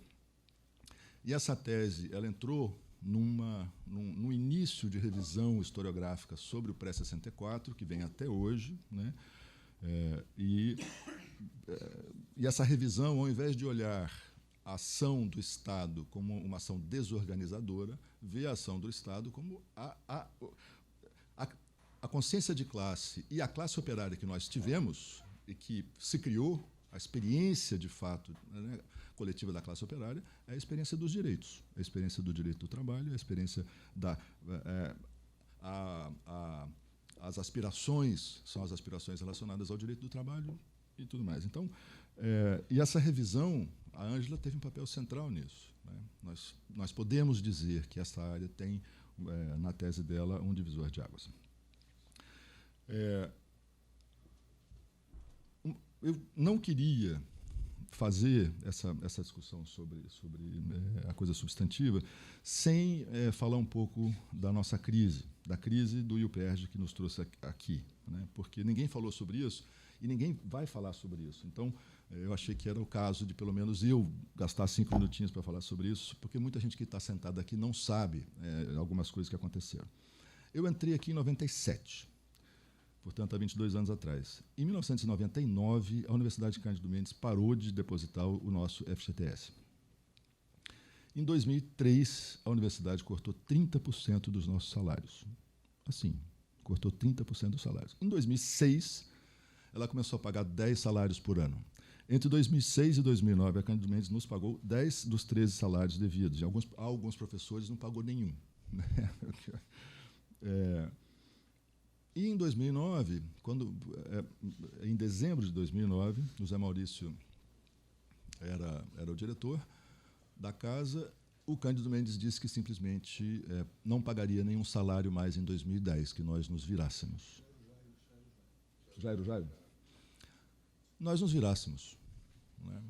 E essa tese ela entrou num início de revisão historiográfica sobre o pré-64, que vem até hoje, né? E essa revisão, ao invés de olhar a ação do Estado como uma ação desorganizadora, vê a ação do Estado como a consciência de classe e a classe operária que nós tivemos e que se criou, a experiência de fato, né, coletiva da classe operária, é a experiência dos direitos, a experiência do direito do trabalho, a experiência as aspirações são as aspirações relacionadas ao direito do trabalho e tudo mais. Então, e essa revisão, a Ângela teve um papel central nisso, né? Nós podemos dizer que essa área tem, na tese dela, um divisor de águas. Eu não queria fazer essa discussão sobre a coisa substantiva sem falar um pouco da nossa crise, da crise do IUPERJ que nos trouxe aqui, né? Porque ninguém falou sobre isso e ninguém vai falar sobre isso. Então, eu achei que era o caso de, pelo menos, eu gastar 5 minutinhos para falar sobre isso, porque muita gente que está sentada aqui não sabe algumas coisas que aconteceram. Eu entrei aqui em 97, portanto, há 22 anos atrás. Em 1999, a Universidade Cândido Mendes parou de depositar o nosso FGTS. Em 2003, a universidade cortou 30% dos nossos salários. Assim, cortou 30% dos salários. Em 2006, ela começou a pagar 10 salários por ano. Entre 2006 e 2009, a Cândido Mendes nos pagou 10 dos 13 salários devidos. E alguns professores não pagou nenhum. E em 2009, em dezembro de 2009, o Zé Maurício era o diretor da casa, o Cândido Mendes disse que simplesmente não pagaria nenhum salário mais em 2010, que nós nos virássemos. Jairo. Nós nos virássemos, né?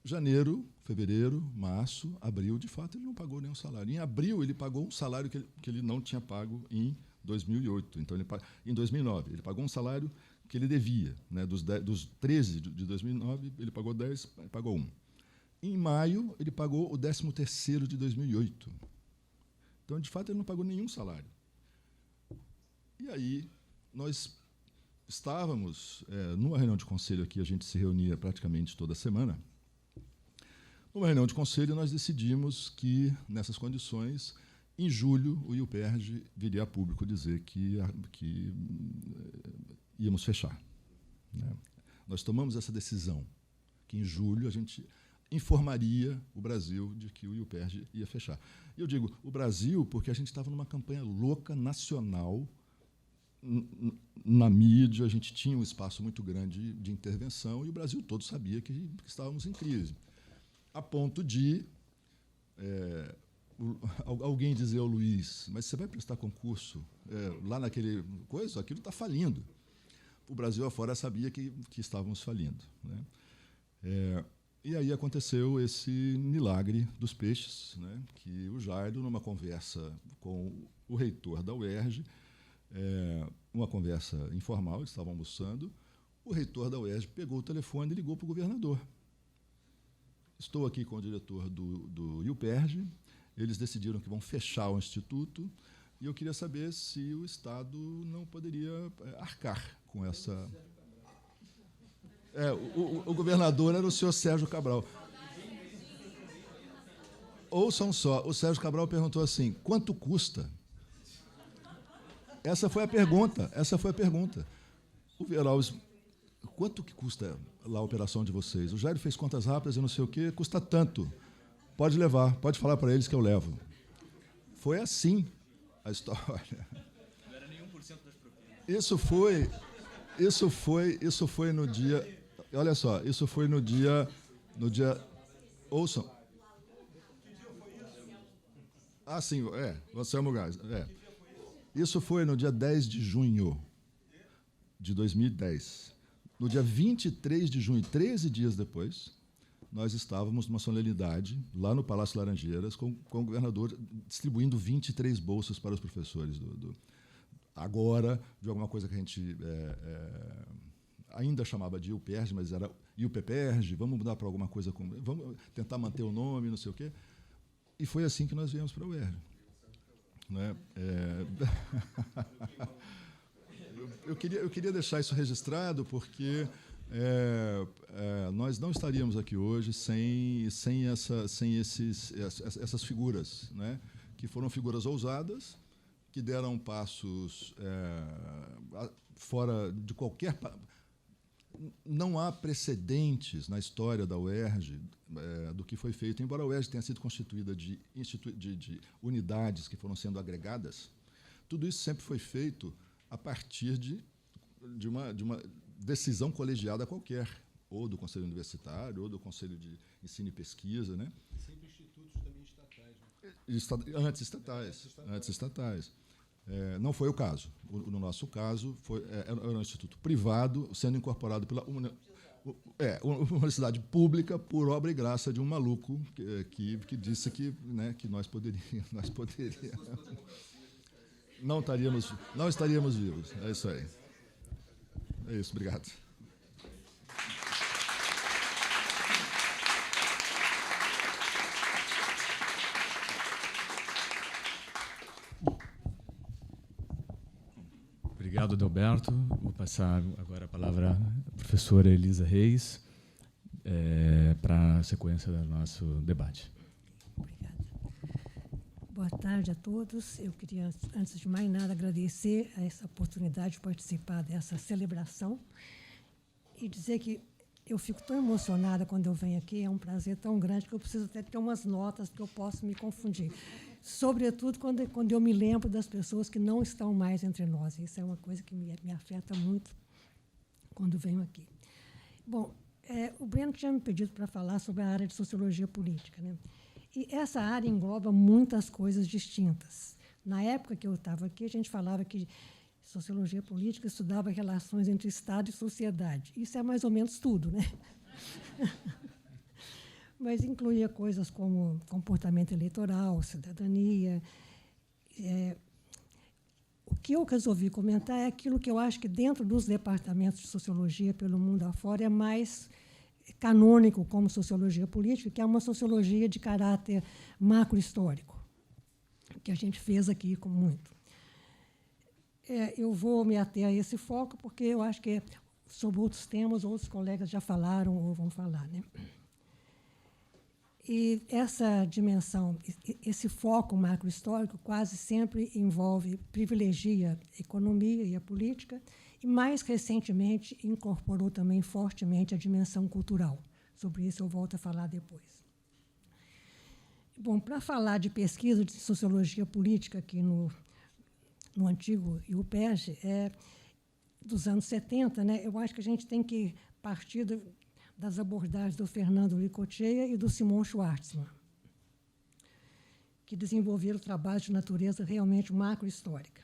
Janeiro, fevereiro, março, abril, de fato, ele não pagou nenhum salário. Em abril, ele pagou um salário que ele não tinha pago em 2008. Então, em 2009, ele pagou um salário que ele devia, né? Dos 13 de 2009, ele pagou 10, pagou 1. Em maio, ele pagou o 13º de 2008. Então, de fato, ele não pagou nenhum salário. E aí, nós estávamos, numa reunião de conselho aqui, a gente se reunia praticamente toda semana. Numa reunião de conselho, nós decidimos que, nessas condições, em julho, o IUPERJ viria a público dizer que íamos fechar, né? Nós tomamos essa decisão, que em julho a gente informaria o Brasil de que o IUPERJ ia fechar. E eu digo o Brasil porque a gente estava numa campanha louca, nacional, na mídia, a gente tinha um espaço muito grande de intervenção e o Brasil todo sabia que estávamos em crise. A ponto de alguém dizer ao Luiz, mas você vai prestar concurso lá naquele coisa? Aquilo está falindo. O Brasil afora sabia que estávamos falindo, né? E aí aconteceu esse milagre dos peixes, né? Que o Jairo, numa conversa com o reitor da UERJ, uma conversa informal, eles estavam almoçando, o reitor da UERJ pegou o telefone e ligou para o governador. Estou aqui com o diretor do IUPERJ, eles decidiram que vão fechar o instituto, e eu queria saber se o Estado não poderia arcar com essa... O governador era o senhor Sérgio Cabral. Ouçam só, o Sérgio Cabral perguntou assim, quanto custa? Essa foi a pergunta. O Veralves, quanto que custa lá a operação de vocês? O Jairo fez contas rápidas e não sei o quê, custa tanto. Pode levar, pode falar para eles que eu levo. Foi assim a história. Não era nem 1% das propriedades. Isso foi no dia... Olha só, isso foi no dia... Ouçam. Ah, sim, Anselmo Gás. Isso foi no dia 10 de junho de 2010. No dia 23 de junho, 13 dias depois, nós estávamos numa solenidade lá no Palácio Laranjeiras com o governador distribuindo 23 bolsas para os professores agora, de alguma coisa que a gente ainda chamava de IUPERJ, mas era IUPEPERJ, vamos mudar para alguma coisa, vamos tentar manter o nome, não sei o quê. E foi assim que nós viemos para a UERJ. Né? Eu queria deixar isso registrado porque nós não estaríamos aqui hoje sem essas figuras, né? Que foram figuras ousadas, que deram passos fora de qualquer... Não há precedentes na história da UERJ do que foi feito. Embora a UERJ tenha sido constituída de unidades que foram sendo agregadas, tudo isso sempre foi feito a partir de uma decisão colegiada qualquer, ou do Conselho Universitário, ou do Conselho de Ensino e Pesquisa. Né? Sempre institutos também estatais. Né? Antes estatais. Não foi o caso. No nosso caso, era um instituto privado, sendo incorporado pela uma universidade pública por obra e graça de um maluco que disse que nós poderíamos. Não estaríamos vivos. É isso aí. É isso, obrigado. Obrigado, Adalberto. Vou passar agora a palavra à professora Elisa Reis para a sequência do nosso debate. Obrigada. Boa tarde a todos. Eu queria, antes de mais nada, agradecer a essa oportunidade de participar dessa celebração e dizer que eu fico tão emocionada quando eu venho aqui, é um prazer tão grande que eu preciso até ter umas notas que eu posso me confundir. Sobretudo quando eu me lembro das pessoas que não estão mais entre nós. Isso é uma coisa que me afeta muito quando venho aqui. Bom, o Breno tinha me pedido para falar sobre a área de sociologia política, né? E essa área engloba muitas coisas distintas. Na época que eu estava aqui, a gente falava que sociologia política estudava relações entre Estado e sociedade. Isso é mais ou menos tudo, né? Mas incluía coisas como comportamento eleitoral, cidadania. O que eu resolvi comentar é aquilo que eu acho que, dentro dos departamentos de sociologia pelo mundo afora, é mais canônico como sociologia política, que é uma sociologia de caráter macrohistórico, que a gente fez aqui com muito. Eu vou me ater a esse foco, porque eu acho que sobre outros temas, outros colegas já falaram ou vão falar, né? E essa dimensão, esse foco macrohistórico quase sempre privilegia a economia e a política, e, mais recentemente, incorporou também fortemente a dimensão cultural. Sobre isso eu volto a falar depois. Bom, para falar de pesquisa de sociologia política aqui no antigo IUPERJ, dos anos 70, né, eu acho que a gente tem que partir das abordagens do Fernando Licocheia e do Simon Schwartzman, que desenvolveram trabalhos de natureza realmente macrohistórica.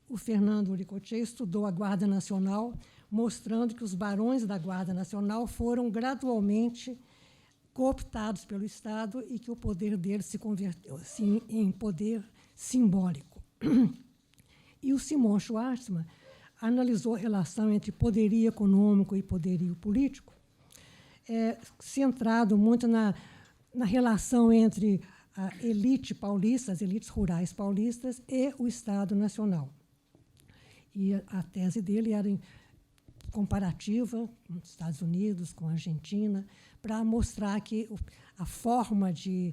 O Fernando Licocheia estudou a Guarda Nacional, mostrando que os barões da Guarda Nacional foram gradualmente cooptados pelo Estado e que o poder deles se converteu em poder simbólico. E o Simon Schwartzman analisou a relação entre poderio econômico e poderio político, centrado muito na relação entre a elite paulista, as elites rurais paulistas, e o Estado Nacional. E a tese dele era comparativa com os Estados Unidos, com a Argentina, para mostrar que a forma de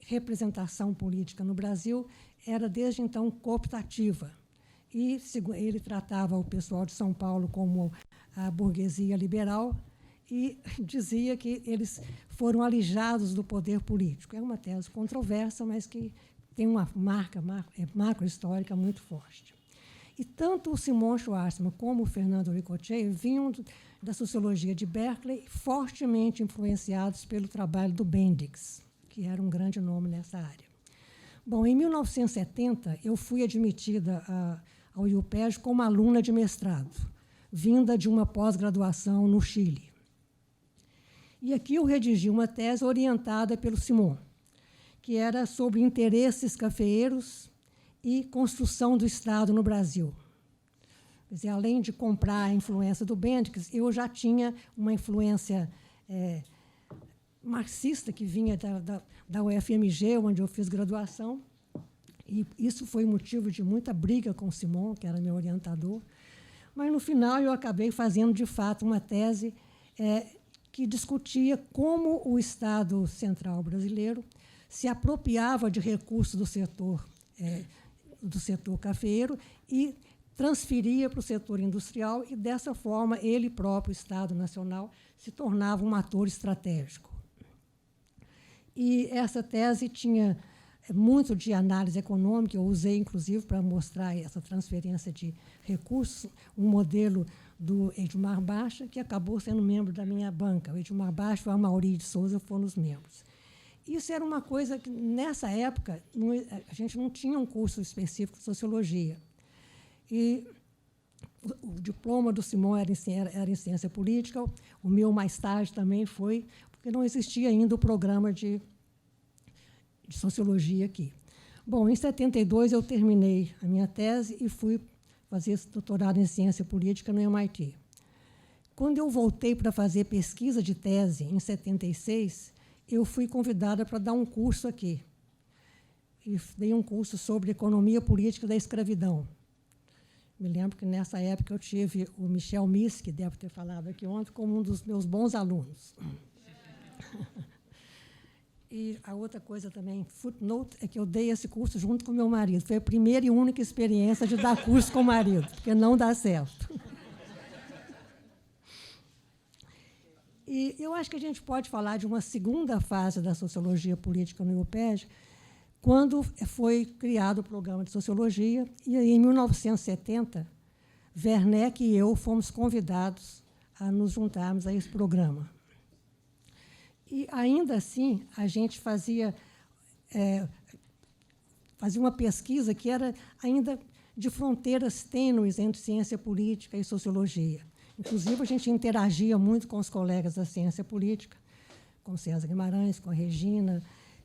representação política no Brasil era, desde então, cooptativa. E ele tratava o pessoal de São Paulo como a burguesia liberal e dizia que eles foram alijados do poder político. É uma tese controversa, mas que tem uma marca macrohistórica muito forte. E tanto o Simon Schwartzman como o Fernando Licocheia vinham da sociologia de Berkeley, fortemente influenciados pelo trabalho do Bendix, que era um grande nome nessa área. Bom, em 1970, eu fui admitida ao IUPERJ como aluna de mestrado, vinda de uma pós-graduação no Chile. E aqui eu redigi uma tese orientada pelo Simon, que era sobre interesses cafeeiros e construção do Estado no Brasil. Quer dizer, além de comprar a influência do Bendix, eu já tinha uma influência marxista que vinha da UFMG, onde eu fiz graduação, e isso foi motivo de muita briga com o Simon, que era meu orientador. Mas, no final, eu acabei fazendo, de fato, uma tese que discutia como o Estado Central brasileiro se apropriava de recursos do setor cafeeiro e transferia para o setor industrial, e, dessa forma, ele próprio, o Estado Nacional, se tornava um ator estratégico. E essa tese tinha muito de análise econômica, eu usei, inclusive, para mostrar essa transferência de recursos, um modelo do Edmar Baixa, que acabou sendo membro da minha banca. O Edmar Baixa e o Amaury de Souza foram os membros. Isso era uma coisa que, nessa época, a gente não tinha um curso específico de sociologia. E o diploma do Simon era em ciência política, o meu, mais tarde, também foi, porque não existia ainda o programa de sociologia aqui. Bom, em 72, eu terminei a minha tese e fui fazer esse doutorado em ciência política no MIT. Quando eu voltei para fazer pesquisa de tese, em 76, eu fui convidada para dar um curso aqui. E dei um curso sobre economia política da escravidão. Me lembro que, nessa época, eu tive o Michel Miss, que deve ter falado aqui ontem, como um dos meus bons alunos. E a outra coisa também, footnote, é que eu dei esse curso junto com meu marido. Foi a primeira e única experiência de dar curso com o marido, porque não dá certo. E eu acho que a gente pode falar de uma segunda fase da sociologia política no IUPERJ, quando foi criado o programa de sociologia, e aí, em 1970, Werneck e eu fomos convidados a nos juntarmos a esse programa. E, ainda assim, a gente fazia uma pesquisa que era ainda de fronteiras tênues entre ciência política e sociologia. Inclusive, a gente interagia muito com os colegas da ciência política, com César Guimarães, com a Regina,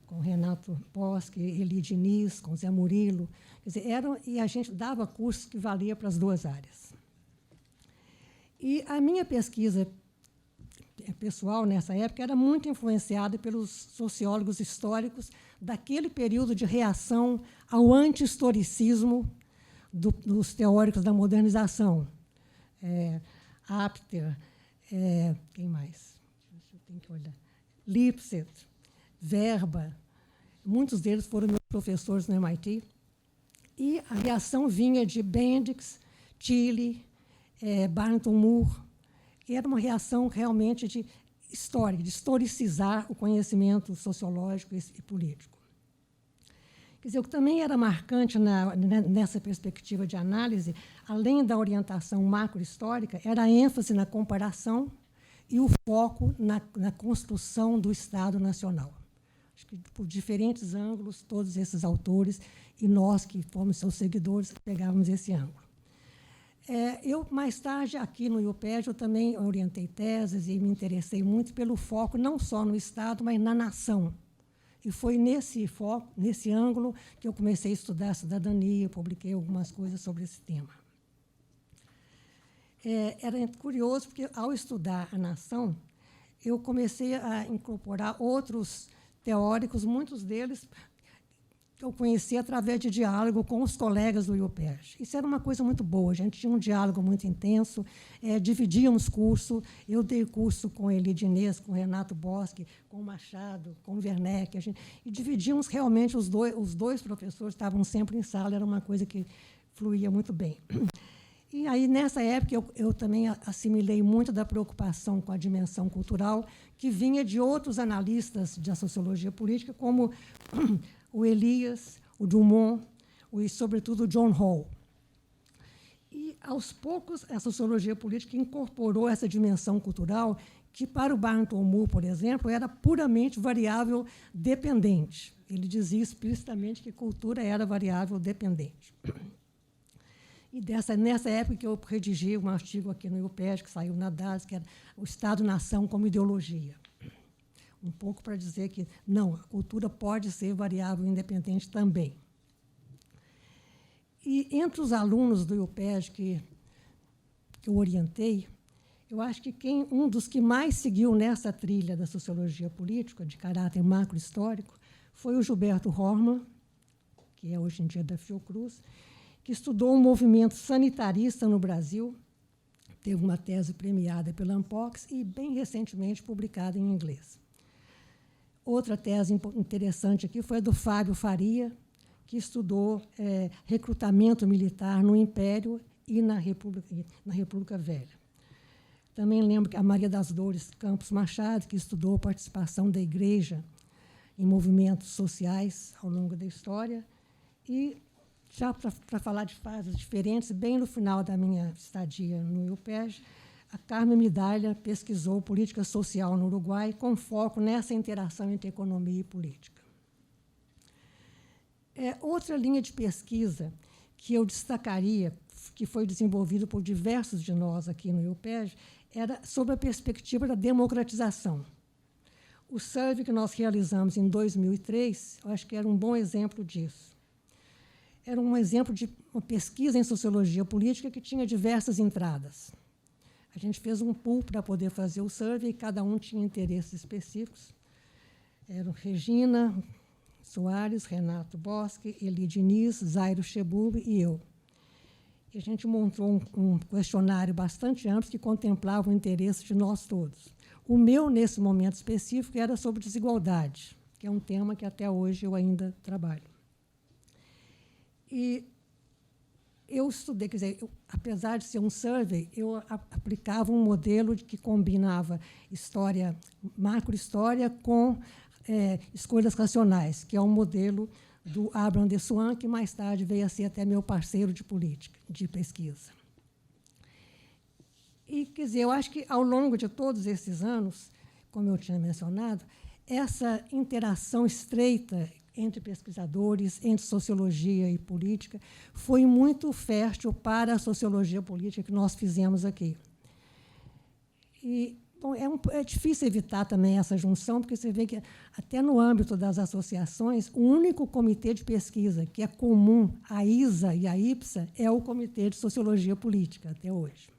com o Renato Bosque, Eli Diniz, com o Zé Murilo. Quer dizer, e a gente dava cursos que valia para as duas áreas. E a minha pesquisa pessoal, nessa época, era muito influenciada pelos sociólogos históricos daquele período de reação ao anti-historicismo dos teóricos da modernização. Apter, quem mais? Eu tenho que olhar. Lipset, Verba, muitos deles foram meus professores no MIT. E a reação vinha de Bendix, Tilly, Barrington Moore. E era uma reação realmente de historicizar o conhecimento sociológico e político. Quer dizer, o que também era marcante nessa perspectiva de análise, além da orientação macrohistórica, era a ênfase na comparação e o foco na construção do Estado Nacional. Acho que, por diferentes ângulos, todos esses autores e nós, que fomos seus seguidores, pegávamos esse ângulo. Eu, mais tarde, aqui no IUPEG, eu também orientei teses e me interessei muito pelo foco não só no Estado, mas na nação. E foi nesse foco, nesse ângulo, que eu comecei a estudar cidadania, publiquei algumas coisas sobre esse tema. Era curioso, porque, ao estudar a nação, eu comecei a incorporar outros teóricos, muitos deles que eu conheci através de diálogo com os colegas do IUPEG. Isso era uma coisa muito boa, a gente tinha um diálogo muito intenso, dividíamos curso, eu dei curso com Eli Diniz, com Renato Boschi, com Machado, com Werneck, e dividíamos realmente, os dois professores estavam sempre em sala, era uma coisa que fluía muito bem. E aí, nessa época, eu também assimilei muito da preocupação com a dimensão cultural, que vinha de outros analistas da sociologia política, como o Elias, o Dumont e, sobretudo, o John Hall. E, aos poucos, a sociologia política incorporou essa dimensão cultural, que, para o Barrington Moore, por exemplo, era puramente variável dependente. Ele dizia explicitamente que cultura era variável dependente. E nessa época que eu redigi um artigo aqui no IUPEG, que saiu na DAS, que era o Estado-nação como ideologia. Um pouco para dizer que, não, a cultura pode ser variável independente também. E, entre os alunos do IUPEG que eu orientei, eu acho que um dos que mais seguiu nessa trilha da sociologia política, de caráter macrohistórico, foi o Gilberto Horman, que é hoje em dia da Fiocruz, que estudou um movimento sanitarista no Brasil, teve uma tese premiada pela Ampox e, bem recentemente, publicada em inglês. Outra tese interessante aqui foi a do Fábio Faria, que estudou recrutamento militar no Império e na República Velha. Também lembro que a Maria das Dores Campos Machado, que estudou a participação da Igreja em movimentos sociais ao longo da história. E, já para falar de fases diferentes, bem no final da minha estadia no IUPEG, a Carmen Midalha pesquisou política social no Uruguai com foco nessa interação entre economia e política. Outra linha de pesquisa que eu destacaria, que foi desenvolvida por diversos de nós aqui no IUPEG, era sobre a perspectiva da democratização. O survey que nós realizamos em 2003, eu acho que era um bom exemplo disso. Era um exemplo de uma pesquisa em sociologia política que tinha diversas entradas. A gente fez um pool para poder fazer o survey e cada um tinha interesses específicos. Eram Regina Soares, Renato Boschi, Eli Diniz, Zairo Chebub e eu. E a gente montou um questionário bastante amplo que contemplava o interesse de nós todos. O meu, nesse momento específico, era sobre desigualdade, que é um tema que até hoje eu ainda trabalho. E eu estudei, quer dizer, apesar de ser um survey, eu aplicava um modelo que combinava macrohistória com escolhas racionais, que é um modelo do Abraham de Swan, que mais tarde veio a ser até meu parceiro de política, de pesquisa. E, quer dizer, eu acho que, ao longo de todos esses anos, como eu tinha mencionado, essa interação estreita entre pesquisadores, entre sociologia e política, foi muito fértil para a sociologia política que nós fizemos aqui. E, bom, é difícil evitar também essa junção, porque você vê que, até no âmbito das associações, o único comitê de pesquisa que é comum à ISA e à IPSA é o Comitê de Sociologia Política, até hoje.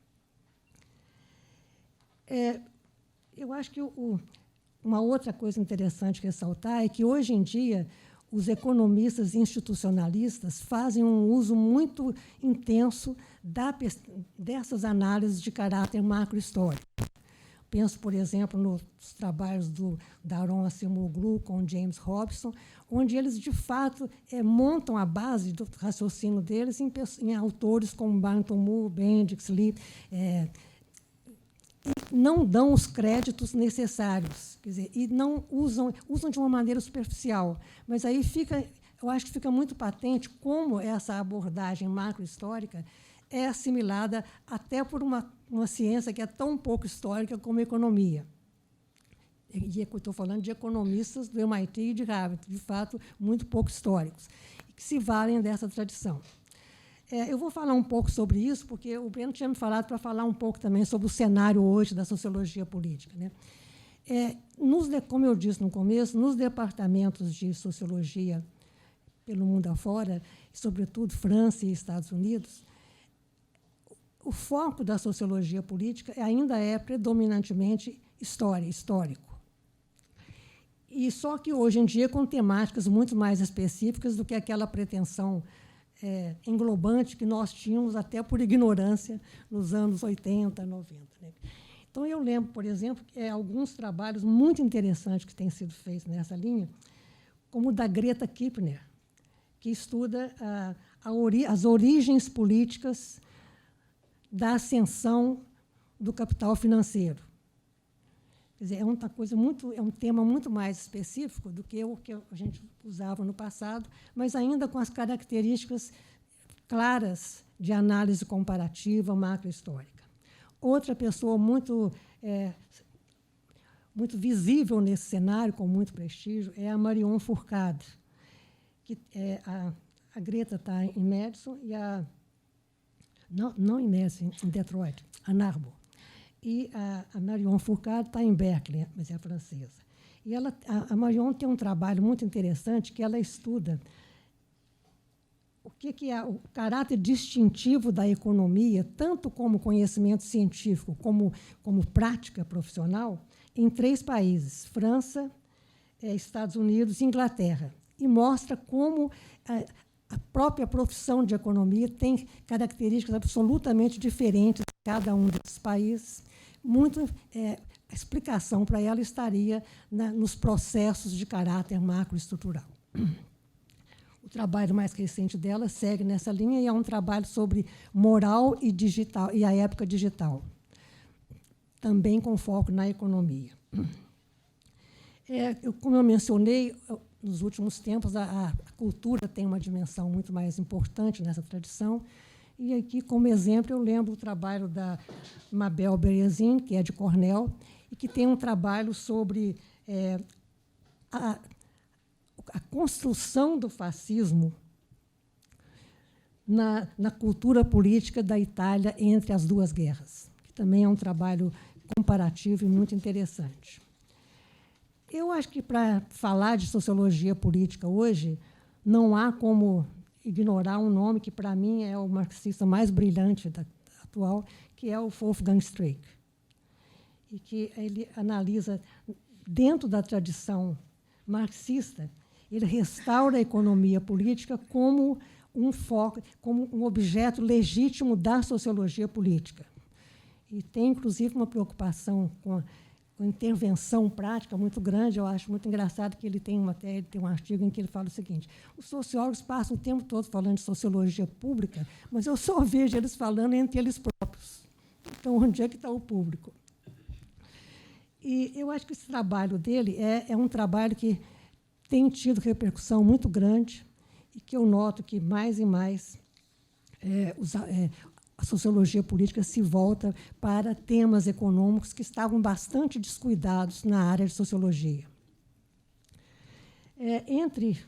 Eu acho que uma outra coisa interessante ressaltar é que, hoje em dia, os economistas institucionalistas fazem um uso muito intenso dessas análises de caráter macrohistórico. Penso, por exemplo, nos trabalhos do Daron Acemoglu com James Robson, onde eles, de fato, montam a base do raciocínio deles em autores como Barton Moore, Bendix, Lee, não dão os créditos necessários, quer dizer, e não usam de uma maneira superficial. Mas aí eu acho que fica muito patente como essa abordagem macrohistórica é assimilada até por uma ciência que é tão pouco histórica como a economia. E estou falando de economistas do MIT e de Harvard, de fato, muito pouco históricos, que se valem dessa tradição. Eu vou falar um pouco sobre isso, porque o Breno tinha me falado para falar um pouco também sobre o cenário hoje da sociologia política, né? Como eu disse no começo, nos departamentos de sociologia pelo mundo afora, sobretudo França e Estados Unidos, o foco da sociologia política ainda é predominantemente histórico. E só que, hoje em dia, com temáticas muito mais específicas do que aquela pretensão englobante que nós tínhamos até por ignorância nos anos 80, 90. Né? Então, eu lembro, por exemplo, alguns trabalhos muito interessantes que têm sido feitos nessa linha, como o da Greta Kipner, que estuda as origens políticas da ascensão do capital financeiro. Quer dizer, é um tema muito mais específico do que o que a gente usava no passado, mas ainda com as características claras de análise comparativa macrohistórica. Outra pessoa muito visível nesse cenário, com muito prestígio, é a Marion Fourcade, que a Greta está em Madison e não em Madison, em Detroit, Ann Arbor. E a Marion Fourcade está em Berkeley, mas é francesa. E a Marion tem um trabalho muito interessante que ela estuda o que é o caráter distintivo da economia, tanto como conhecimento científico como prática profissional, em 3 países, França, Estados Unidos e Inglaterra, e mostra como a própria profissão de economia tem características absolutamente diferentes em cada um desses países. A explicação para ela estaria nos processos de caráter macroestrutural. O trabalho mais recente dela segue nessa linha e é um trabalho sobre moral e digital e a época digital, também com foco na economia. Como eu mencionei, nos últimos tempos, a cultura tem uma dimensão muito mais importante nessa tradição. E aqui, como exemplo, eu lembro o trabalho da Mabel Berezin, que é de Cornell, e que tem um trabalho sobre a construção do fascismo na cultura política da Itália entre as 2 guerras, que também é um trabalho comparativo e muito interessante. Eu acho que, para falar de sociologia política hoje, não há como ignorar um nome que, para mim, é o marxista mais brilhante atual, que é o Wolfgang Streeck, e que ele analisa, dentro da tradição marxista, ele restaura a economia política como um foco, como um objeto legítimo da sociologia política. E tem, inclusive, uma preocupação com intervenção prática muito grande. Eu acho muito engraçado que ele tem um artigo em que ele fala o seguinte: os sociólogos passam o tempo todo falando de sociologia pública, mas eu só vejo eles falando entre eles próprios. Então, onde é que está o público? E eu acho que esse trabalho dele é um trabalho que tem tido repercussão muito grande e que eu noto que, mais e mais, a sociologia política se volta para temas econômicos que estavam bastante descuidados na área de sociologia. Entre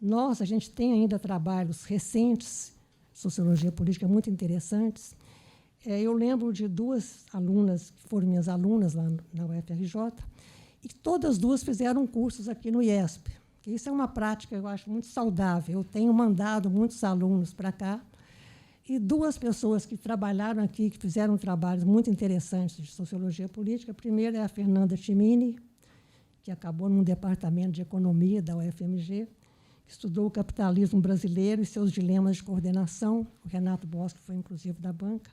nós, a gente tem ainda trabalhos recentes de sociologia política muito interessantes. Eu lembro de 2 alunas, que foram minhas alunas lá na UFRJ, e todas as 2 fizeram cursos aqui no IESP. Isso é uma prática, eu acho, muito saudável. Eu tenho mandado muitos alunos para cá, e 2 pessoas que trabalharam aqui, que fizeram trabalhos muito interessantes de sociologia política. A primeira é a Fernanda Cimini, que acabou num departamento de economia da UFMG, que estudou o capitalismo brasileiro e seus dilemas de coordenação. O Renato Bosco foi, inclusive, da banca.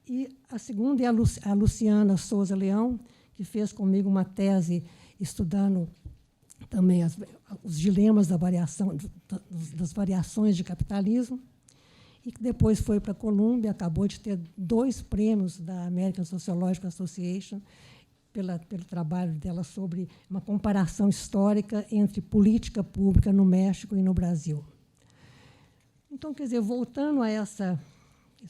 E a segunda é a Luciana Souza Leão, que fez comigo uma tese estudando também os dilemas das variações de capitalismo, e que depois foi para a Colômbia, acabou de ter 2 prêmios da American Sociological Association pelo trabalho dela sobre uma comparação histórica entre política pública no México e no Brasil. Então, quer dizer, voltando a essa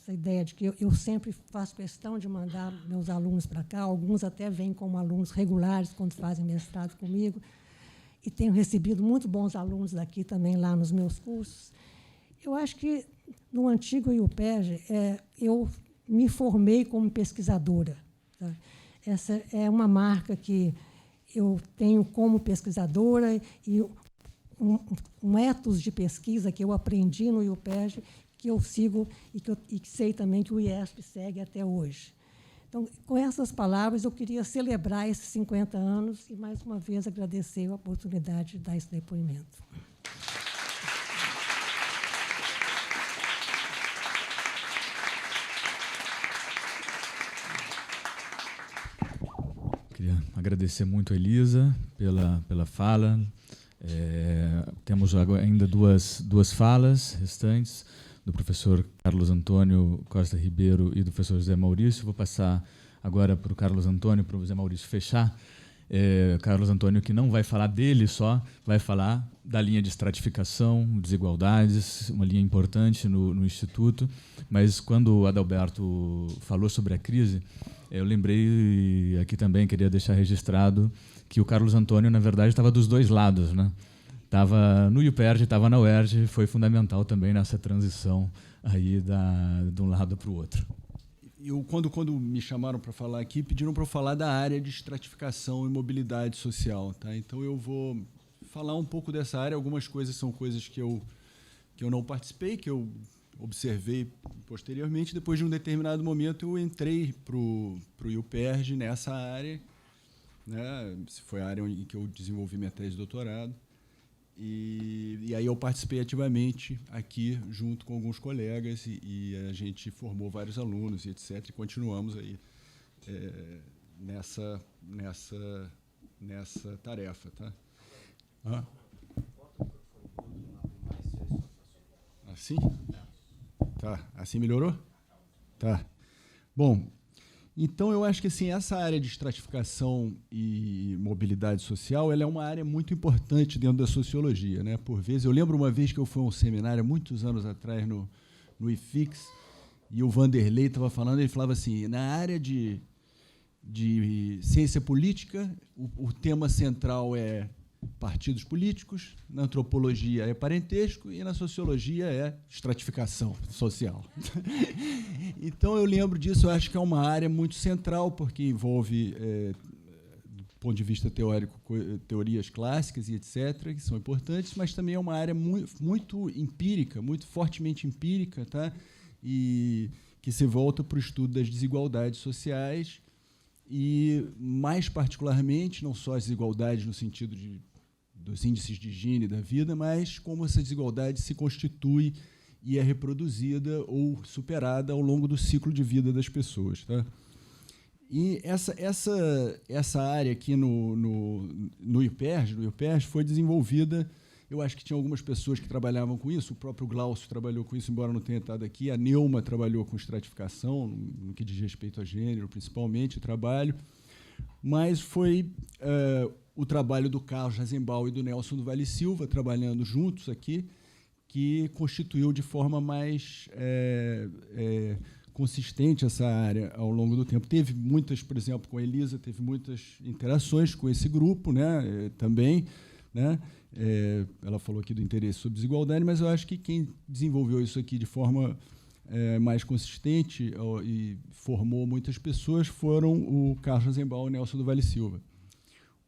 ideia de que eu sempre faço questão de mandar meus alunos para cá, alguns até vêm como alunos regulares quando fazem mestrado comigo, e tenho recebido muito bons alunos daqui também lá nos meus cursos. Eu acho que, no antigo IUPERJ, eu me formei como pesquisadora. Tá? Essa é uma marca que eu tenho como pesquisadora e um ethos de pesquisa que eu aprendi no IUPERJ, que eu sigo e que sei também que o IESP segue até hoje. Então, com essas palavras, eu queria celebrar esses 50 anos e, mais uma vez, agradecer a oportunidade de dar esse depoimento. Queria agradecer muito a Elisa pela fala. Temos ainda duas falas restantes, do professor Carlos Antônio Costa Ribeiro e do professor José Maurício. Vou passar agora para o Carlos Antônio, para o José Maurício fechar. Carlos Antônio, que não vai falar dele só, vai falar da linha de estratificação, desigualdades, uma linha importante no Instituto. Mas quando o Adalberto falou sobre a crise, eu lembrei aqui também, queria deixar registrado, que o Carlos Antônio, na verdade, estava dos 2 lados, né? Estava no IUPERJ, estava na UERJ, foi fundamental também nessa transição aí de um lado para o outro. Quando me chamaram para falar aqui, pediram para eu falar da área de estratificação e mobilidade social. Tá? Então, eu vou falar um pouco dessa área. Algumas coisas são coisas que eu não participei, que eu observei posteriormente. Depois de um determinado momento, eu entrei para o IUPERJ nessa área. Né? Foi a área em que eu desenvolvi minha tese de doutorado. E aí eu participei ativamente aqui, junto com alguns colegas, e a gente formou vários alunos, e etc., e continuamos aí nessa tarefa. Tá? Assim? Tá. Assim melhorou? Tá. Bom, então eu acho que assim, essa área de estratificação e mobilidade social, ela é uma área muito importante dentro da sociologia, né? Por vezes, eu lembro uma vez que eu fui a um seminário, muitos anos atrás, no IFIX, e o Vanderlei estava falando, ele falava assim, na área de ciência política, o tema central é partidos políticos, na antropologia é parentesco e na sociologia é estratificação social. Então, eu lembro disso, eu acho que é uma área muito central, porque envolve, do ponto de vista teórico, teorias clássicas e etc., que são importantes, mas também é uma área muito empírica, muito fortemente empírica, tá? E que se volta para o estudo das desigualdades sociais e, mais particularmente, não só as desigualdades no sentido dos índices de Gini da vida, mas como essa desigualdade se constitui e é reproduzida ou superada ao longo do ciclo de vida das pessoas. Tá? E essa área aqui no IUPERJ foi desenvolvida, eu acho que tinha algumas pessoas que trabalhavam com isso, o próprio Glaucio trabalhou com isso, embora não tenha estado aqui, a Neuma trabalhou com estratificação, no que diz respeito a gênero, principalmente, trabalho, mas foi o trabalho do Carlos Rasenbaum e do Nelson do Vale Silva, trabalhando juntos aqui, que constituiu de forma mais consistente essa área ao longo do tempo. Teve muitas, por exemplo, com a Elisa, teve muitas interações com esse grupo, né, também. Né, ela falou aqui do interesse sobre desigualdade, mas eu acho que quem desenvolveu isso aqui de forma mais consistente e formou muitas pessoas foram o Carlos Rasenbaum e o Nelson do Vale Silva.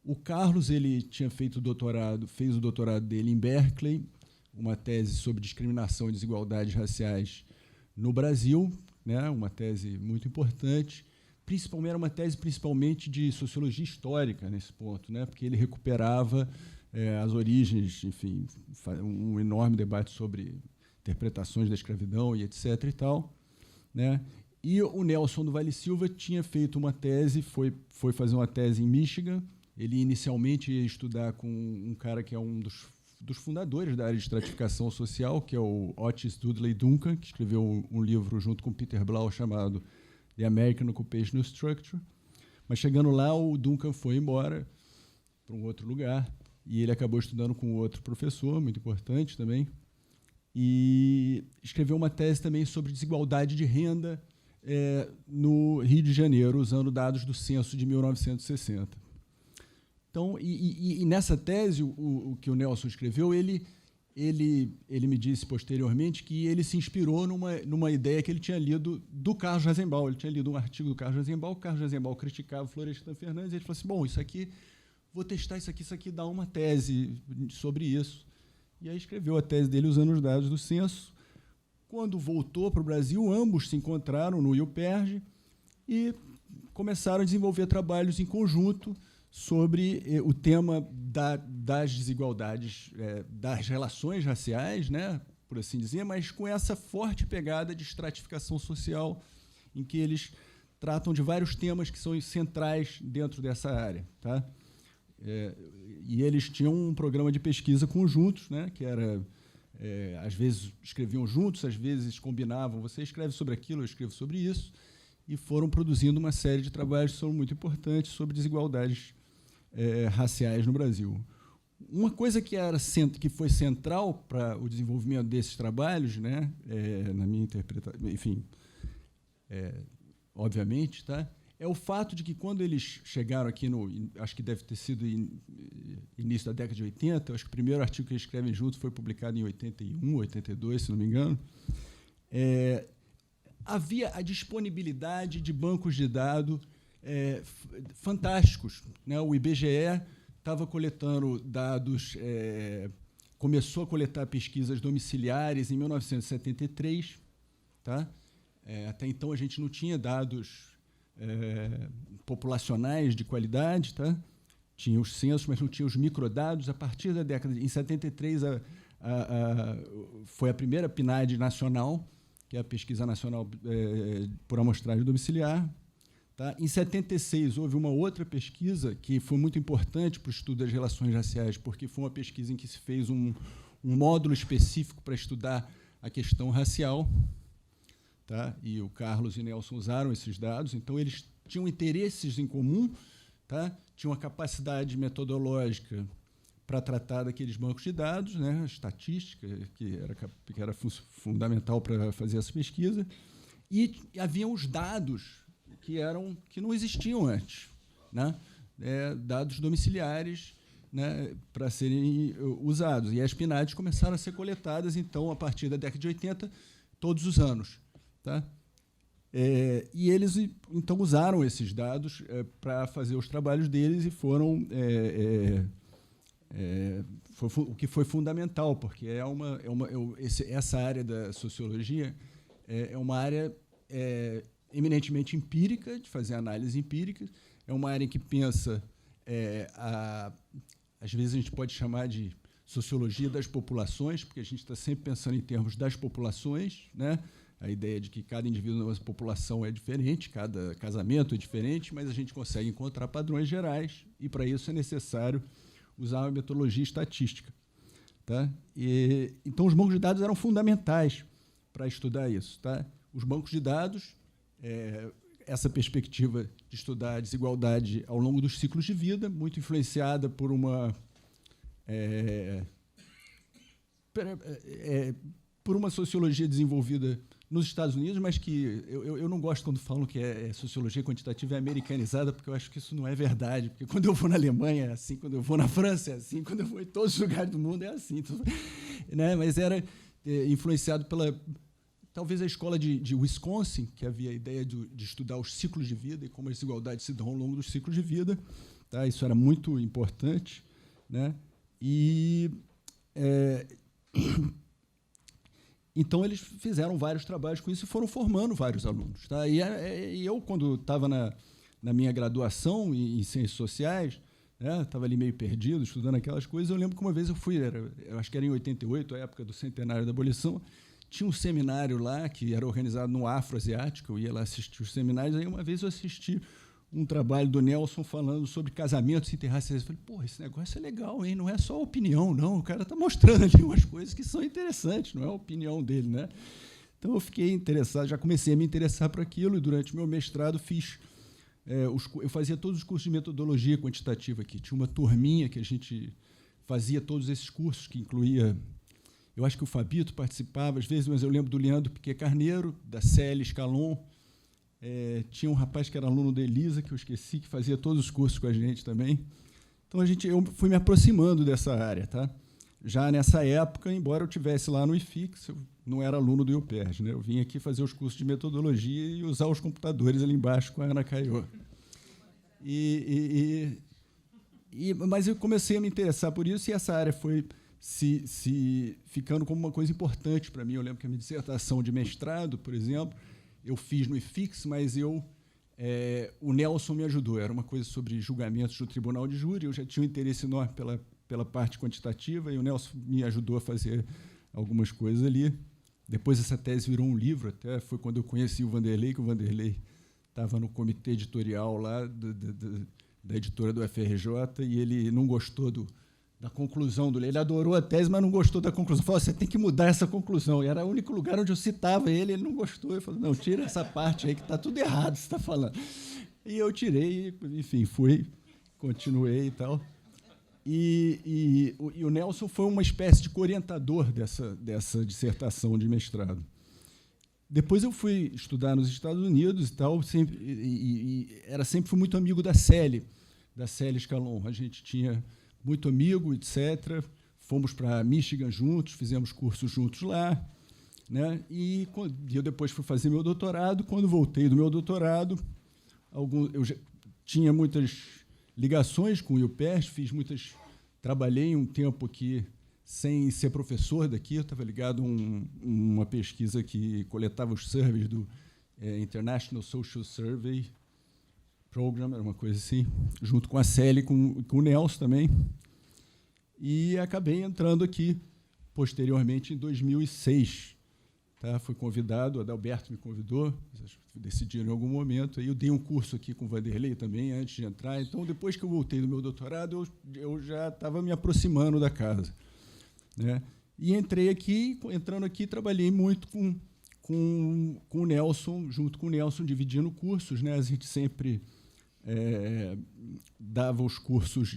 O Carlos, ele tinha feito fez o doutorado dele em Berkeley, uma tese sobre discriminação e desigualdades raciais no Brasil, né, uma tese muito importante, era uma tese principalmente de sociologia histórica nesse ponto, né, porque ele recuperava as origens, enfim, um enorme debate sobre interpretações da escravidão e etc. e tal, né? E o Nelson do Vale Silva tinha feito uma tese, foi fazer uma tese em Michigan. Ele inicialmente ia estudar com um cara que é um dos fundadores da área de estratificação social, que é o Otis Dudley Duncan, que escreveu um livro junto com Peter Blau chamado The American Occupational Structure. Mas chegando lá, o Duncan foi embora para um outro lugar e ele acabou estudando com outro professor, muito importante também, e escreveu uma tese também sobre desigualdade de renda no Rio de Janeiro, usando dados do censo de 1960. Então, e nessa tese, o que o Nelson escreveu, ele me disse posteriormente que ele se inspirou numa ideia que ele tinha lido do Carlos Rasenbaum. Ele tinha lido um artigo do Carlos Rasenbaum, o Carlos Rasenbaum criticava o Florestan Fernandes, e ele falou assim, bom, isso aqui, vou testar isso aqui dá uma tese sobre isso. E aí escreveu a tese dele usando os dados do censo. Quando voltou para o Brasil, ambos se encontraram no UPERJ e começaram a desenvolver trabalhos em conjunto sobre o tema das desigualdades, das relações raciais, né, por assim dizer, mas com essa forte pegada de estratificação social, em que eles tratam de vários temas que são centrais dentro dessa área. Tá? E eles tinham um programa de pesquisa conjuntos, né, que era... às vezes escreviam juntos, às vezes combinavam, você escreve sobre aquilo, eu escrevo sobre isso, e foram produzindo uma série de trabalhos que são muito importantes sobre desigualdades raciais no Brasil. Uma coisa que foi central para o desenvolvimento desses trabalhos, né, na minha interpretação, enfim, obviamente, tá, é o fato de que quando eles chegaram aqui, acho que deve ter sido início da década de 80, acho que o primeiro artigo que eles escrevem junto foi publicado em 81, 82, se não me engano, havia a disponibilidade de bancos de dados fantásticos, né? O IBGE estava coletando dados, começou a coletar pesquisas domiciliares em 1973. Tá? Até então, a gente não tinha dados populacionais de qualidade, tá? Tinha os censos, mas não tinha os microdados. A partir da década em 73 foi a primeira PNAD nacional, que é a Pesquisa Nacional por Amostragem Domiciliar. Tá? Em 76 houve uma outra pesquisa que foi muito importante para o estudo das relações raciais, porque foi uma pesquisa em que se fez um módulo específico para estudar a questão racial. Tá? E o Carlos e Nelson usaram esses dados, então eles tinham interesses em comum, tá? Tinham uma capacidade metodológica para tratar daqueles bancos de dados, né? Estatística, que era fundamental para fazer essa pesquisa, e haviam os dados que não existiam antes, né? Dados domiciliares, né, para serem usados. E as PNADs começaram a ser coletadas, então, a partir da década de 80, todos os anos. Tá? E eles, então, usaram esses dados para fazer os trabalhos deles e foram... o que foi fundamental, porque essa área da sociologia é uma área eminentemente empírica, de fazer análise empírica, é uma área em que pensa, às vezes a gente pode chamar de sociologia das populações, porque a gente está sempre pensando em termos das populações, né? A ideia de que cada indivíduo na população é diferente, cada casamento é diferente, mas a gente consegue encontrar padrões gerais, e para isso é necessário usar uma metodologia estatística. Tá? Então, os bancos de dados eram fundamentais para estudar isso. Tá? Os bancos de dados, essa perspectiva de estudar a desigualdade ao longo dos ciclos de vida, muito influenciada por uma sociologia desenvolvida nos Estados Unidos, mas que eu não gosto quando falam que sociologia quantitativa é americanizada, porque eu acho que isso não é verdade, porque quando eu vou na Alemanha é assim, quando eu vou na França é assim, quando eu vou em todos os lugares do mundo é assim. Né? Mas era influenciado pela, talvez, a escola de Wisconsin, que havia a ideia de estudar os ciclos de vida e como as desigualdades se dão ao longo dos ciclos de vida. Tá? Isso era muito importante. Né? Então, eles fizeram vários trabalhos com isso e foram formando vários alunos. Tá? E eu, quando estava na minha graduação em Ciências Sociais, Estava ali meio perdido, estudando aquelas coisas. Eu lembro que uma vez eu fui, eu acho que era em 88, a época do centenário da abolição, tinha um seminário lá que era organizado no Afroasiático, eu ia lá assistir os seminários, aí uma vez eu assisti um trabalho do Nelson falando sobre casamentos interraciais. Eu falei, pô, esse negócio é legal, hein? Não é só opinião, não. O cara está mostrando ali umas coisas que são interessantes, não é a opinião dele, né? Então eu fiquei interessado, já comecei a me interessar por aquilo, e durante o meu mestrado fiz... eu fazia todos os cursos de metodologia quantitativa aqui. Tinha uma turminha que a gente fazia todos esses cursos, que incluía... Eu acho que o Fabito participava, às vezes, mas eu lembro do Leandro Piquet Carneiro, da Célia Scalon. Tinha um rapaz que era aluno da Elisa, que eu esqueci, que fazia todos os cursos com a gente também. Então, eu fui me aproximando dessa área. Tá? Já nessa época, embora eu estivesse lá no IFIX, eu não era aluno do IUPERJ, né? Eu vim aqui fazer os cursos de metodologia e usar os computadores ali embaixo com a Ana Caiô. Mas eu comecei a me interessar por isso, e essa área foi se ficando como uma coisa importante para mim. Eu lembro que a minha dissertação de mestrado, por exemplo, eu fiz no IFIX, mas o Nelson me ajudou. Era uma coisa sobre julgamentos do Tribunal de Júri. Eu já tinha um interesse enorme pela parte quantitativa, e o Nelson me ajudou a fazer algumas coisas ali. Depois essa tese virou um livro, até foi quando eu conheci o Vanderlei, que o Vanderlei estava no comitê editorial lá da editora do FRJ, e ele não gostou da conclusão do livro. Ele adorou a tese, mas não gostou da conclusão. Falou, você tem que mudar essa conclusão. E era o único lugar onde eu citava ele não gostou. Ele falou, não, tira essa parte aí que está tudo errado, você está falando. E eu tirei, enfim, continuei e tal. E o Nelson foi uma espécie de orientador dessa dissertação de mestrado. Depois eu fui estudar nos Estados Unidos e tal, sempre fui muito amigo da Célia Scalon. A gente tinha muito amigo, etc. Fomos para Michigan juntos, fizemos cursos juntos lá, né? E eu depois fui fazer meu doutorado. Quando voltei do meu doutorado, eu já tinha muitas ligações com o IUPERJ, trabalhei um tempo aqui sem ser professor daqui. Eu estava ligado a uma pesquisa que coletava os surveys do International Social Survey Program, era uma coisa assim, junto com a Célia e com o Nelson também. E acabei entrando aqui, posteriormente, em 2006. Tá? Fui convidado, o Adalberto me convidou, decidiram em algum momento. Aí eu dei um curso aqui com o Vanderlei também, antes de entrar. Então, depois que eu voltei do meu doutorado, eu já estava me aproximando da casa. Né? E entrando aqui, trabalhei muito com o Nelson, junto com o Nelson, dividindo cursos. Né? A gente sempre dava os cursos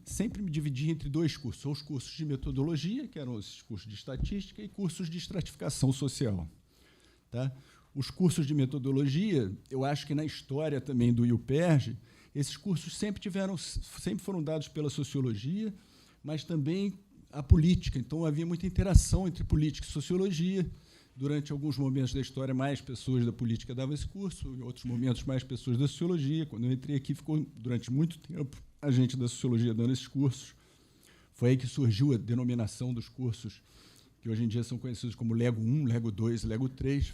sempre me dividia entre dois cursos, os cursos de metodologia, que eram os cursos de estatística, e cursos de estratificação social. Tá? Os cursos de metodologia, eu acho que na história também do IUPERJ, esses cursos sempre foram dados pela sociologia, mas também a política. Então, havia muita interação entre política e sociologia. Durante alguns momentos da história, mais pessoas da política davam esse curso, em outros momentos, mais pessoas da sociologia. Quando eu entrei aqui, ficou, durante muito tempo, a gente da sociologia dando esses cursos. Foi aí que surgiu a denominação dos cursos, que hoje em dia são conhecidos como Lego 1, Lego 2, Lego 3.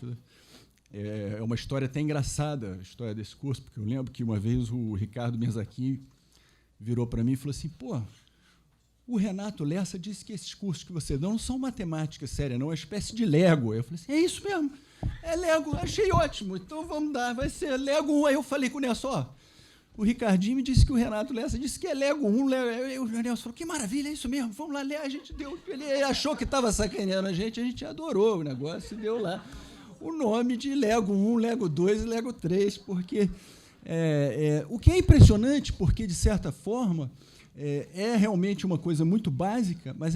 É uma história até engraçada, a história desse curso, porque eu lembro que uma vez o Ricardo Menzaqui virou para mim e falou assim, pô, o Renato Lessa disse que esses cursos que você dá não são matemática séria, não, é uma espécie de Lego. Eu falei assim, é isso mesmo, é Lego, achei ótimo, então vamos dar, vai ser Lego 1. Aí eu falei com o Nelson, ó, o Ricardinho me disse que o Renato Lessa disse que é Lego 1, o Nelson falou, que maravilha, é isso mesmo, vamos lá ler. A gente deu, ele achou que estava sacaneando a gente adorou o negócio e deu lá o nome de Lego 1, Lego 2 e Lego 3, porque o que é impressionante, porque, de certa forma, é realmente uma coisa muito básica, mas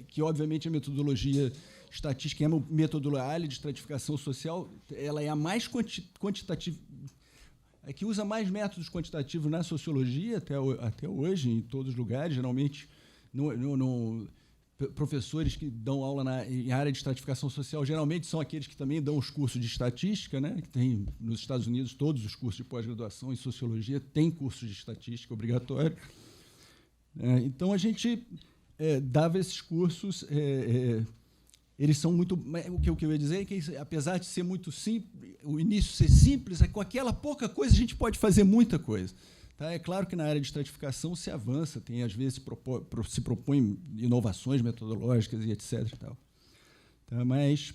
que, obviamente, a metodologia estatística é uma metodologia de estratificação social, ela é a mais quantitativa, que usa mais métodos quantitativos na sociologia até hoje, em todos os lugares. Geralmente, professores que dão aula em área de estratificação social geralmente são aqueles que também dão os cursos de estatística, né? Que tem nos Estados Unidos todos os cursos de pós-graduação em sociologia têm cursos de estatística obrigatório. Então a gente dava esses cursos eles são muito... O que eu ia dizer é que, apesar de ser muito simples, o início ser simples, com aquela pouca coisa a gente pode fazer muita coisa. Tá? É claro que na área de estratificação se avança, às vezes se propõe inovações metodológicas e etc. E tal. Tá? Mas,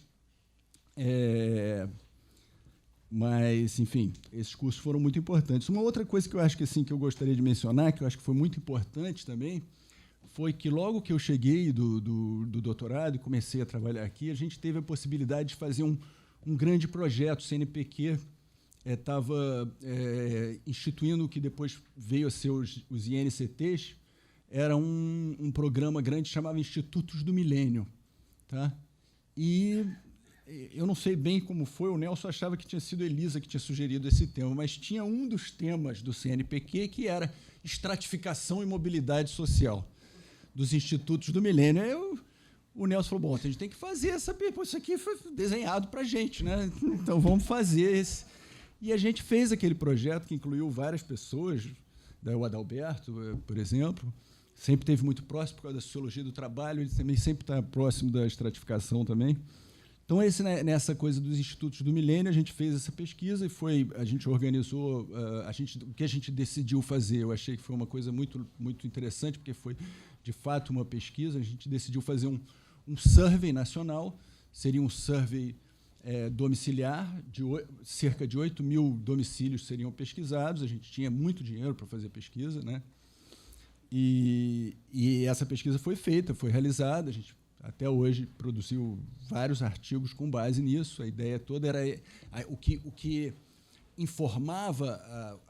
enfim, esses cursos foram muito importantes. Uma outra coisa que eu acho que, assim, que eu gostaria de mencionar, que eu acho que foi muito importante também, foi que logo que eu cheguei do doutorado e comecei a trabalhar aqui, a gente teve a possibilidade de fazer um grande projeto. O CNPq estava instituindo o que depois veio a ser os INCTs. Era um programa grande que chamava Institutos do Milênio. Tá? E eu não sei bem como foi, o Nelson achava que tinha sido a Elisa que tinha sugerido esse tema, mas tinha um dos temas do CNPq que era estratificação e mobilidade social dos institutos do milênio. O Nelson falou, bom, a gente tem que fazer isso aqui foi desenhado para a gente, né? Então vamos fazer esse. E a gente fez aquele projeto que incluiu várias pessoas, o Adalberto, por exemplo, sempre esteve muito próximo por causa da sociologia do trabalho, ele também sempre está próximo da estratificação também. Então, nessa coisa dos institutos do milênio, a gente fez essa pesquisa e a gente organizou, o que a gente decidiu fazer, eu achei que foi uma coisa muito, muito interessante, porque foi, de fato, uma pesquisa. A gente decidiu fazer um survey nacional, seria um survey domiciliar, cerca de 8 mil domicílios seriam pesquisados, a gente tinha muito dinheiro para fazer pesquisa, né? E essa pesquisa foi feita, foi realizada, a gente até hoje produziu vários artigos com base nisso. A ideia toda era o que informava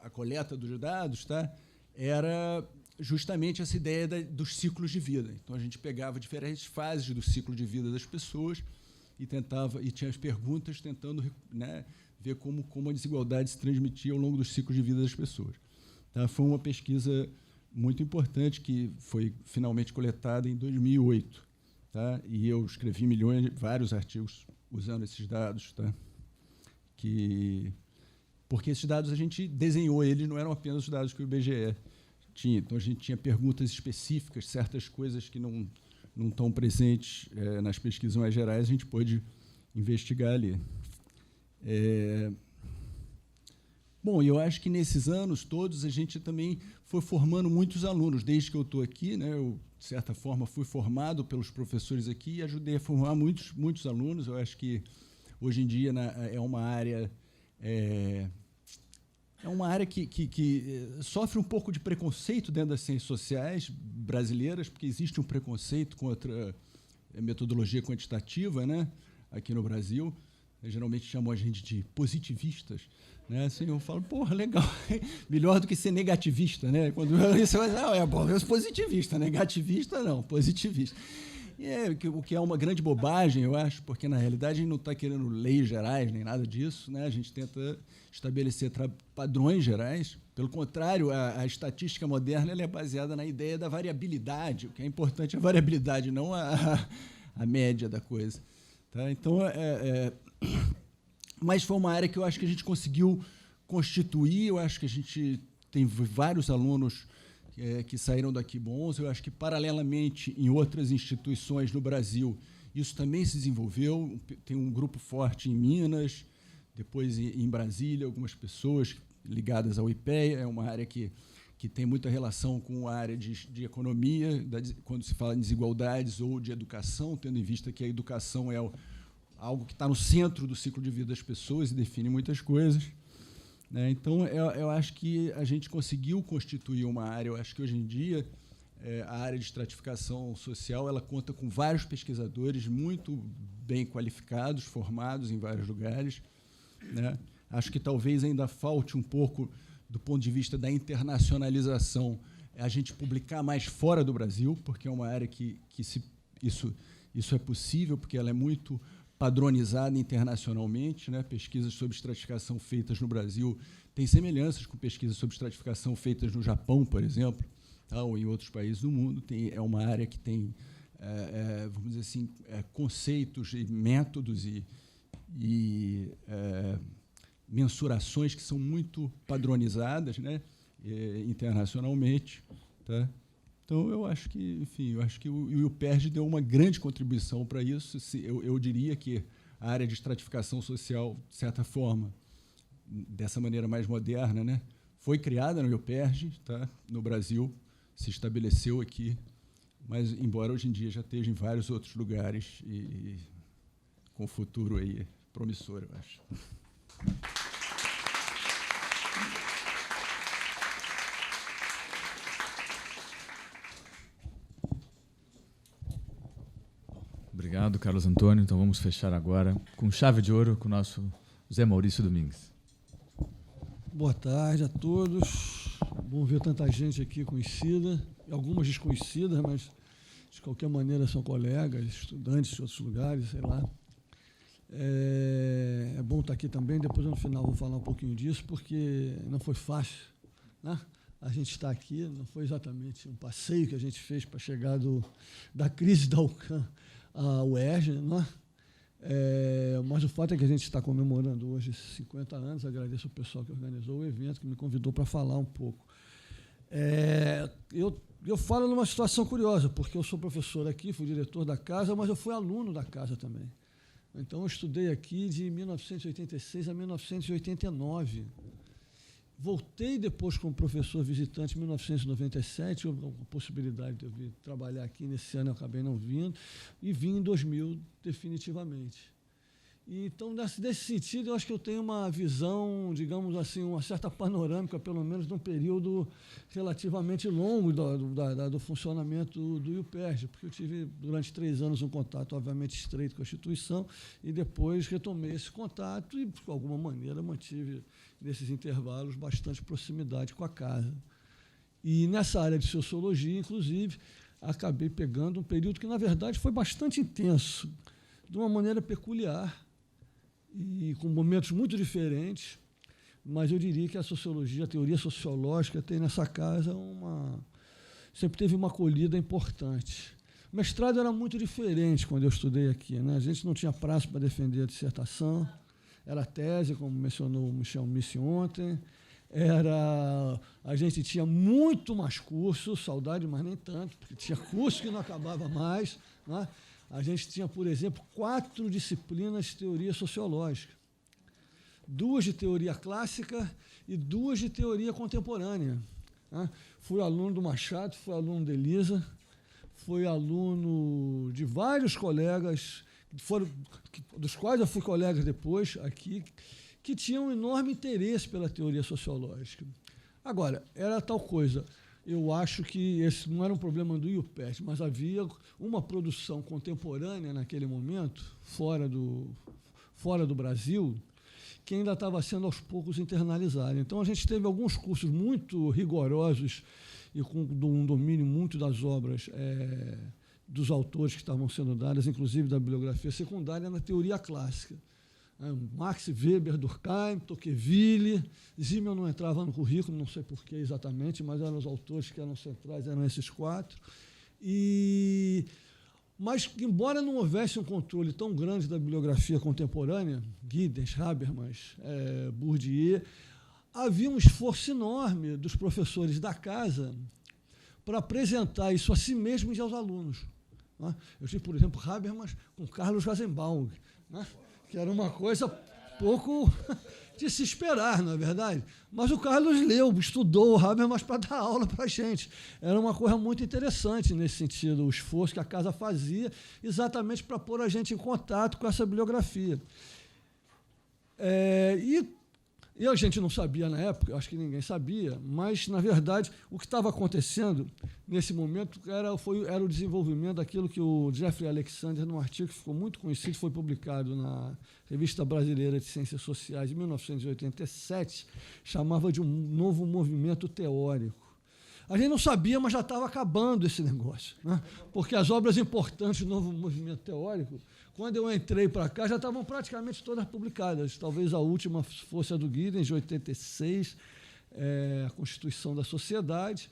a coleta dos dados, tá? Era justamente essa ideia dos ciclos de vida. Então, a gente pegava diferentes fases do ciclo de vida das pessoas e tinha as perguntas tentando, né, ver como a desigualdade se transmitia ao longo dos ciclos de vida das pessoas. Tá? Foi uma pesquisa muito importante que foi finalmente coletada em 2008. Tá? E eu escrevi vários artigos usando esses dados, tá? Porque esses dados a gente desenhou, eles não eram apenas os dados que o IBGE tinha. Então, a gente tinha perguntas específicas, certas coisas que não estão presentes nas pesquisas mais gerais, a gente pôde investigar ali. Bom, eu acho que nesses anos todos a gente também foi formando muitos alunos. Desde que eu estou aqui, né, eu, de certa forma, fui formado pelos professores aqui e ajudei a formar muitos alunos. Eu acho que, hoje em dia, é uma área que sofre um pouco de preconceito dentro das ciências sociais brasileiras, porque existe um preconceito contra a metodologia quantitativa, né, aqui no Brasil. Geralmente chamam a gente de positivistas, né? Assim, eu falo, porra, legal, melhor do que ser negativista, né? Quando você vai dizer, não, bom, eu sou positivista, negativista não, positivista. O que é uma grande bobagem, eu acho, porque, na realidade, a gente não está querendo leis gerais nem nada disso, né? A gente tenta estabelecer padrões gerais. Pelo contrário, a estatística moderna ela é baseada na ideia da variabilidade. O que é importante é a variabilidade, não a média da coisa. Tá? Então, mas foi uma área que eu acho que a gente conseguiu constituir. Eu acho que a gente tem vários alunos que saíram daqui bons. Eu acho que, paralelamente, em outras instituições no Brasil, isso também se desenvolveu. Tem um grupo forte em Minas, depois em Brasília, algumas pessoas ligadas ao IPEA. É uma área que tem muita relação com a área de economia, quando se fala em desigualdades ou de educação, tendo em vista que a educação é algo que está no centro do ciclo de vida das pessoas e define muitas coisas. Né? Então, eu acho que a gente conseguiu constituir uma área. Eu acho que, hoje em dia, a área de estratificação social ela conta com vários pesquisadores muito bem qualificados, formados em vários lugares. Né? Acho que talvez ainda falte um pouco, do ponto de vista da internacionalização, a gente publicar mais fora do Brasil, porque é uma área que isso é possível, porque ela é muito padronizada internacionalmente. Né? Pesquisas sobre estratificação feitas no Brasil têm semelhanças com pesquisas sobre estratificação feitas no Japão, por exemplo, tá? Ou em outros países do mundo. É uma área que tem, vamos dizer assim, conceitos e métodos e mensurações que são muito padronizadas, né, internacionalmente. Tá? Então, eu acho que, enfim, o UPERJ deu uma grande contribuição para isso. Eu diria que a área de estratificação social, de certa forma, dessa maneira mais moderna, né, foi criada no UPERJ, tá, no Brasil, se estabeleceu aqui, mas, embora hoje em dia já esteja em vários outros lugares e com futuro aí promissor, eu acho. Obrigado, Carlos Antônio. Então vamos fechar agora com chave de ouro com o nosso Zé Maurício Domingues. Boa tarde a todos. Bom ver tanta gente aqui conhecida, algumas desconhecidas, mas de qualquer maneira são colegas, estudantes de outros lugares, sei lá. É bom estar aqui também. Depois, no final, vou falar um pouquinho disso, porque não foi fácil, né? A gente está aqui, não foi exatamente um passeio que a gente fez para chegar da crise da UCAM à UERJ, né? Mas o fato é que a gente está comemorando hoje 50 anos. Agradeço o pessoal que organizou o evento, que me convidou para falar um pouco. Eu falo numa situação curiosa, porque eu sou professor aqui, fui diretor da casa, mas eu fui aluno da casa também. Então, eu estudei aqui de 1986 a 1989. Voltei depois como professor visitante em 1997, houve a possibilidade de eu vir trabalhar aqui. Nesse ano eu acabei não vindo, e vim em 2000 definitivamente. Então, nesse sentido, eu acho que eu tenho uma visão, digamos assim, uma certa panorâmica, pelo menos, de um período relativamente longo do funcionamento do UPERJ, porque eu tive, durante 3 anos, um contato, obviamente, estreito com a instituição, e depois retomei esse contato e, de alguma maneira, mantive, nesses intervalos, bastante proximidade com a casa. E, nessa área de sociologia, inclusive, acabei pegando um período que, na verdade, foi bastante intenso, de uma maneira peculiar, e com momentos muito diferentes, mas eu diria que a sociologia, a teoria sociológica, tem nessa casa sempre teve uma acolhida importante. O mestrado era muito diferente quando eu estudei aqui, né? A gente não tinha prazo para defender a dissertação, era tese, como mencionou o Michel Missi ontem, a gente tinha muito mais cursos, saudade, mas nem tanto, porque tinha curso que não acabava mais, né? A gente tinha, por exemplo, 4 disciplinas de teoria sociológica, 2 de teoria clássica e 2 de teoria contemporânea, né? Fui aluno do Machado, fui aluno da Elisa, fui aluno de vários colegas, dos quais eu fui colega depois aqui, que tinham um enorme interesse pela teoria sociológica. Agora, era tal coisa. Eu acho que esse não era um problema do UPERJ, mas havia uma produção contemporânea naquele momento, fora do Brasil, que ainda estava sendo aos poucos internalizada. Então, a gente teve alguns cursos muito rigorosos e com um domínio muito das obras dos autores que estavam sendo dadas, inclusive da bibliografia secundária, na teoria clássica. Max Weber, Durkheim, Tocqueville, Zimmel não entrava no currículo, não sei por que exatamente, mas eram os autores que eram centrais, eram esses 4. Mas, embora não houvesse um controle tão grande da bibliografia contemporânea, Giddens, Habermas, Bourdieu, havia um esforço enorme dos professores da casa para apresentar isso a si mesmos e aos alunos, né? Eu tive, por exemplo, Habermas com Carlos Rosenbaum, né? Que era uma coisa pouco de se esperar, não é verdade? Mas o Carlos leu, estudou o Habermas para dar aula para a gente. Era uma coisa muito interessante nesse sentido, o esforço que a casa fazia exatamente para pôr a gente em contato com essa bibliografia. E a gente não sabia na época, acho que ninguém sabia, mas, na verdade, o que estava acontecendo nesse momento era o desenvolvimento daquilo que o Jeffrey Alexander, num artigo que ficou muito conhecido, foi publicado na Revista Brasileira de Ciências Sociais, em 1987, chamava de um novo movimento teórico. A gente não sabia, mas já estava acabando esse negócio, né? Porque as obras importantes do novo movimento teórico, quando eu entrei para cá, já estavam praticamente todas publicadas. Talvez a última fosse a do Giddens, de 86, a Constituição da Sociedade.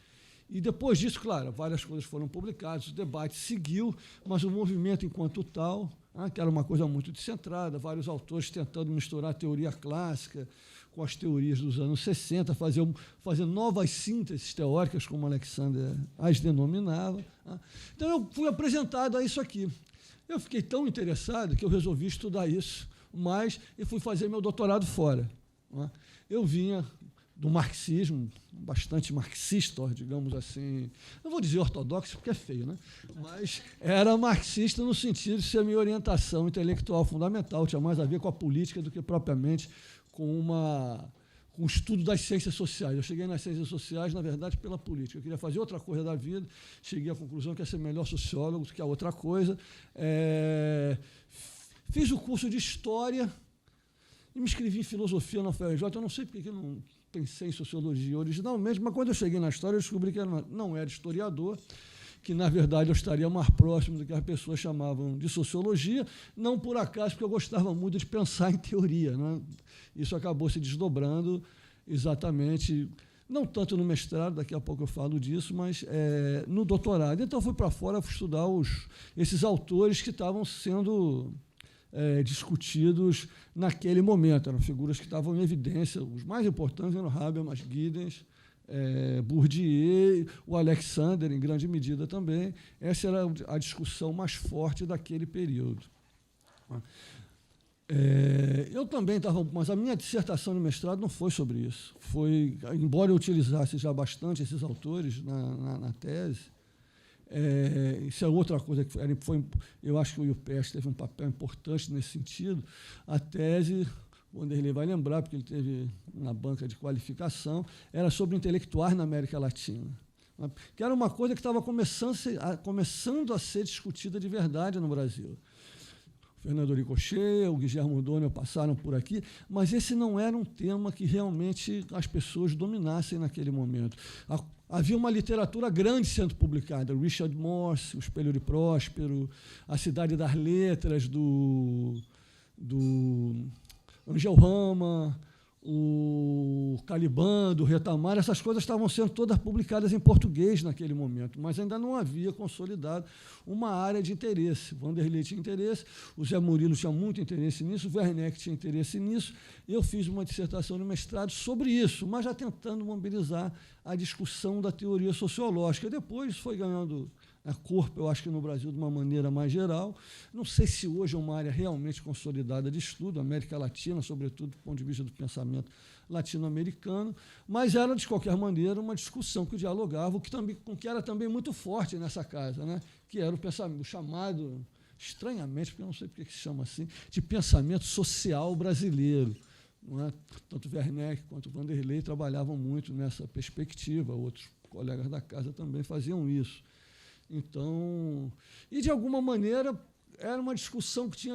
E depois disso, claro, várias coisas foram publicadas, o debate seguiu, mas o movimento enquanto tal, que era uma coisa muito descentrada, vários autores tentando misturar a teoria clássica com as teorias dos anos 60, fazer novas sínteses teóricas, como Alexander as denominava. Então, eu fui apresentado a isso aqui. Eu fiquei tão interessado que eu resolvi estudar isso mais e fui fazer meu doutorado fora. Eu vinha do marxismo, bastante marxista, digamos assim, não vou dizer ortodoxo porque é feio, né? Mas era marxista no sentido de ser a minha orientação intelectual fundamental, tinha mais a ver com a política do que propriamente com o estudo das ciências sociais. Eu cheguei nas ciências sociais, na verdade, pela política. Eu queria fazer outra coisa da vida, cheguei à conclusão que ia ser melhor sociólogo do que a outra coisa. Fiz o curso de História e me inscrevi em Filosofia na UFRJ. Eu não sei porque que eu não pensei em Sociologia originalmente, mas quando eu cheguei na História, eu descobri que não era historiador, que, na verdade, eu estaria mais próximo do que as pessoas chamavam de Sociologia, não por acaso, porque eu gostava muito de pensar em teoria, né? Isso acabou se desdobrando exatamente, não tanto no mestrado, daqui a pouco eu falo disso, mas no doutorado. Então, eu fui para fora estudar esses autores que estavam sendo discutidos naquele momento. Eram figuras que estavam em evidência. Os mais importantes eram Habermas, Giddens, Bourdieu, o Alexander, em grande medida também. Essa era a discussão mais forte daquele período. Eu também estava, mas a minha dissertação de mestrado não foi sobre isso. Embora eu utilizasse já bastante esses autores na tese, isso é outra coisa que eu acho que o UPES teve um papel importante nesse sentido. A tese, o Vanderlei vai lembrar, porque ele teve na banca de qualificação, era sobre intelectuais na América Latina, que era uma coisa que estava começando a ser discutida de verdade no Brasil. O Fernando Ricochet, o Guilherme Donel passaram por aqui, mas esse não era um tema que realmente as pessoas dominassem naquele momento. Havia uma literatura grande sendo publicada, Richard Morse, O Espelho de Próspero, A Cidade das Letras, do Angel Rama, o Caliban, do Retamar. Essas coisas estavam sendo todas publicadas em português naquele momento, mas ainda não havia consolidado uma área de interesse. O Vanderlei tinha interesse, o Zé Murilo tinha muito interesse nisso, o Werneck tinha interesse nisso. Eu fiz uma dissertação de mestrado sobre isso, mas já tentando mobilizar a discussão da teoria sociológica. Depois foi ganhando corpo, eu acho que no Brasil, de uma maneira mais geral. Não sei se hoje é uma área realmente consolidada de estudo, América Latina, sobretudo do ponto de vista do pensamento latino-americano, mas era, de qualquer maneira, uma discussão que dialogava, com que era também muito forte nessa casa, né? Que era o pensamento, o chamado, estranhamente, porque eu não sei porque que se chama assim, de pensamento social brasileiro. Não é? Tanto Werneck quanto Vanderlei trabalhavam muito nessa perspectiva, outros colegas da casa também faziam isso. Então, e de alguma maneira era uma discussão que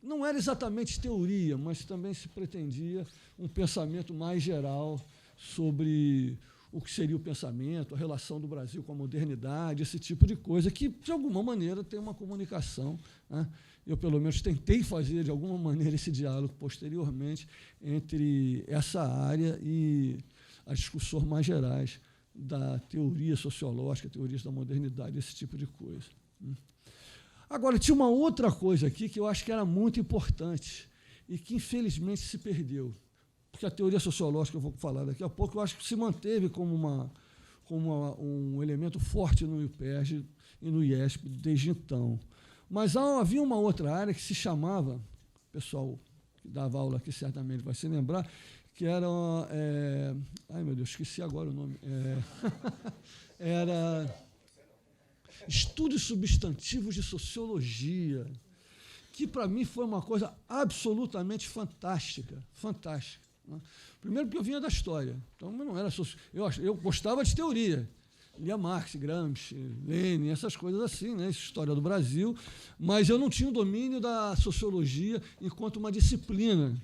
não era exatamente teoria, mas também se pretendia um pensamento mais geral sobre o que seria o pensamento, a relação do Brasil com a modernidade, esse tipo de coisa, que, de alguma maneira, tem uma comunicação, né? Eu, pelo menos, tentei fazer, de alguma maneira, esse diálogo posteriormente entre essa área e as discussões mais gerais da teoria sociológica, teorias da modernidade, esse tipo de coisa. Agora, tinha uma outra coisa aqui que eu acho que era muito importante e que, infelizmente, se perdeu. Porque a teoria sociológica, eu vou falar daqui a pouco, eu acho que se manteve como um elemento forte no UPERJ e no IESP desde então. Mas havia uma outra área que se chamava, o pessoal que dava aula aqui certamente vai se lembrar, que era... ai, meu Deus, esqueci agora o nome. Era Estudos Substantivos de Sociologia, que, para mim, foi uma coisa absolutamente fantástica, fantástica. Né? Primeiro porque eu vinha da história, então não era eu gostava de teoria, lia Marx, Gramsci, Lenin, essas coisas assim, né? História do Brasil, mas eu não tinha o domínio da sociologia enquanto uma disciplina,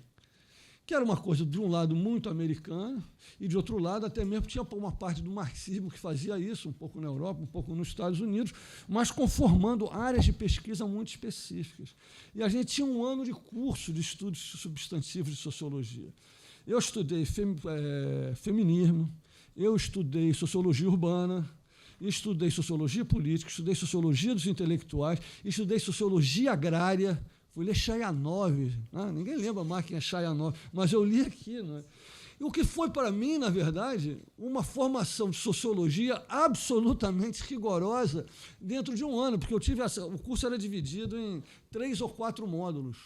que era uma coisa, de um lado, muito americana, e, de outro lado, até mesmo tinha uma parte do marxismo que fazia isso, um pouco na Europa, um pouco nos Estados Unidos, mas conformando áreas de pesquisa muito específicas. E a gente tinha um ano de curso de estudos substantivos de sociologia. Eu estudei feminismo, eu estudei sociologia urbana, estudei sociologia política, estudei sociologia dos intelectuais, estudei sociologia agrária, fui ler Chayanov, né? Ninguém lembra mais quem é Chayanov, mas eu li aqui. Né? E o que foi para mim, na verdade, uma formação de sociologia absolutamente rigorosa dentro de um ano, porque o curso era dividido em 3 ou 4 módulos.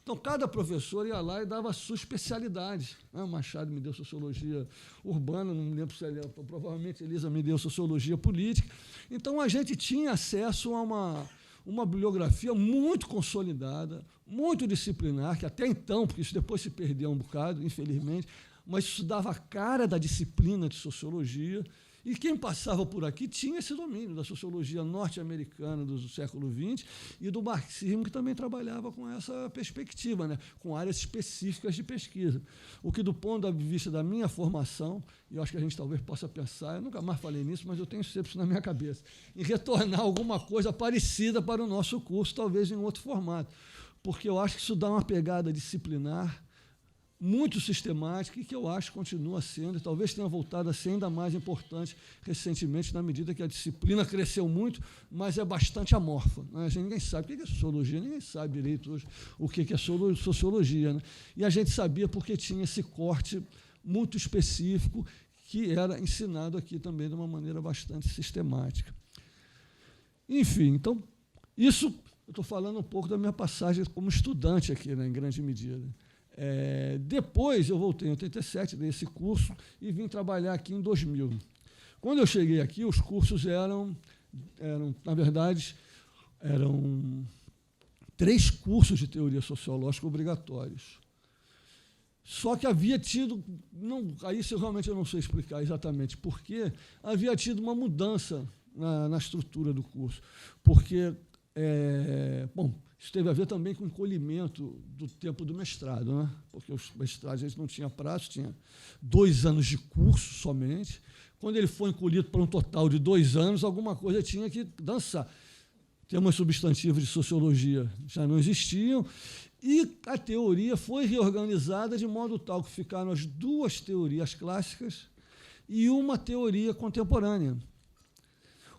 Então, cada professor ia lá e dava a sua especialidade. O Machado me deu sociologia urbana, não me lembro se provavelmente Elisa me deu sociologia política. Então, a gente tinha acesso a uma bibliografia muito consolidada, muito disciplinar, que até então, porque isso depois se perdeu um bocado, infelizmente, mas isso dava a cara da disciplina de sociologia, e quem passava por aqui tinha esse domínio da sociologia norte-americana do século XX e do marxismo, que também trabalhava com essa perspectiva, né, com áreas específicas de pesquisa. O que, do ponto de vista da minha formação, e eu acho que a gente talvez possa pensar, eu nunca mais falei nisso, mas eu tenho sempre isso na minha cabeça, em retornar alguma coisa parecida para o nosso curso, talvez em outro formato, porque eu acho que isso dá uma pegada disciplinar muito sistemática e que eu acho que continua sendo, e talvez tenha voltado a ser ainda mais importante recentemente, na medida que a disciplina cresceu muito, mas é bastante amorfa. Né? A gente ninguém sabe o que é sociologia, ninguém sabe direito hoje o que é sociologia. Né? E a gente sabia porque tinha esse corte muito específico que era ensinado aqui também de uma maneira bastante sistemática. Enfim, então, isso eu estou falando um pouco da minha passagem como estudante aqui, né, em grande medida. Depois eu voltei em 87, dei esse curso e vim trabalhar aqui em 2000. Quando eu cheguei aqui, os cursos eram na verdade, eram 3 cursos de teoria sociológica obrigatórios. Só que havia tido, aí realmente eu não sei explicar exatamente por quê, havia tido uma mudança na estrutura do curso, porque, isso teve a ver também com o encolhimento do tempo do mestrado, né? Porque os mestrados a gente não tinha prazo, tinha 2 anos de curso somente. Quando ele foi encolhido para um total de 2 anos, alguma coisa tinha que dançar. Temas substantivos de sociologia já não existiam, e a teoria foi reorganizada de modo tal que ficaram as 2 teorias clássicas e uma teoria contemporânea.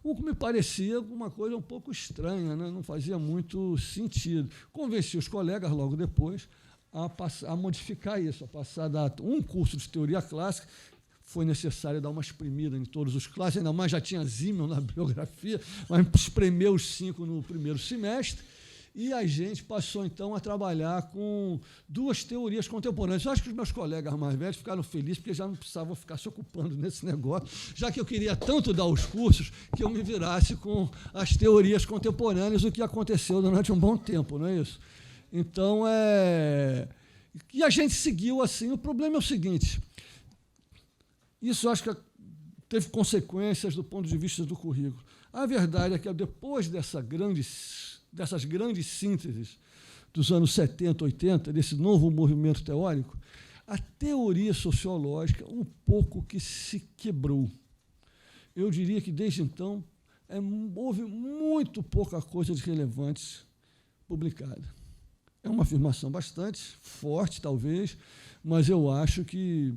O que me parecia uma coisa um pouco estranha, né? Não fazia muito sentido. Convenci os colegas, logo depois, a modificar isso, a passar um curso de teoria clássica. Foi necessário dar uma espremida em todos os clássicos, ainda mais já tinha Zimmel na bibliografia, mas espremeu os 5 no primeiro semestre, e a gente passou, então, a trabalhar com 2 teorias contemporâneas. Eu acho que os meus colegas mais velhos ficaram felizes, porque já não precisavam ficar se ocupando nesse negócio, já que eu queria tanto dar os cursos, que eu me virasse com as teorias contemporâneas, o que aconteceu durante um bom tempo, não é isso? Então, e a gente seguiu assim. O problema é o seguinte, isso eu acho que teve consequências do ponto de vista do currículo. A verdade é que, depois dessas grandes sínteses dos anos 70, 80, desse novo movimento teórico, a teoria sociológica um pouco que se quebrou. Eu diria que, desde então, houve muito pouca coisa de relevante publicada. É uma afirmação bastante forte, talvez, mas eu acho que,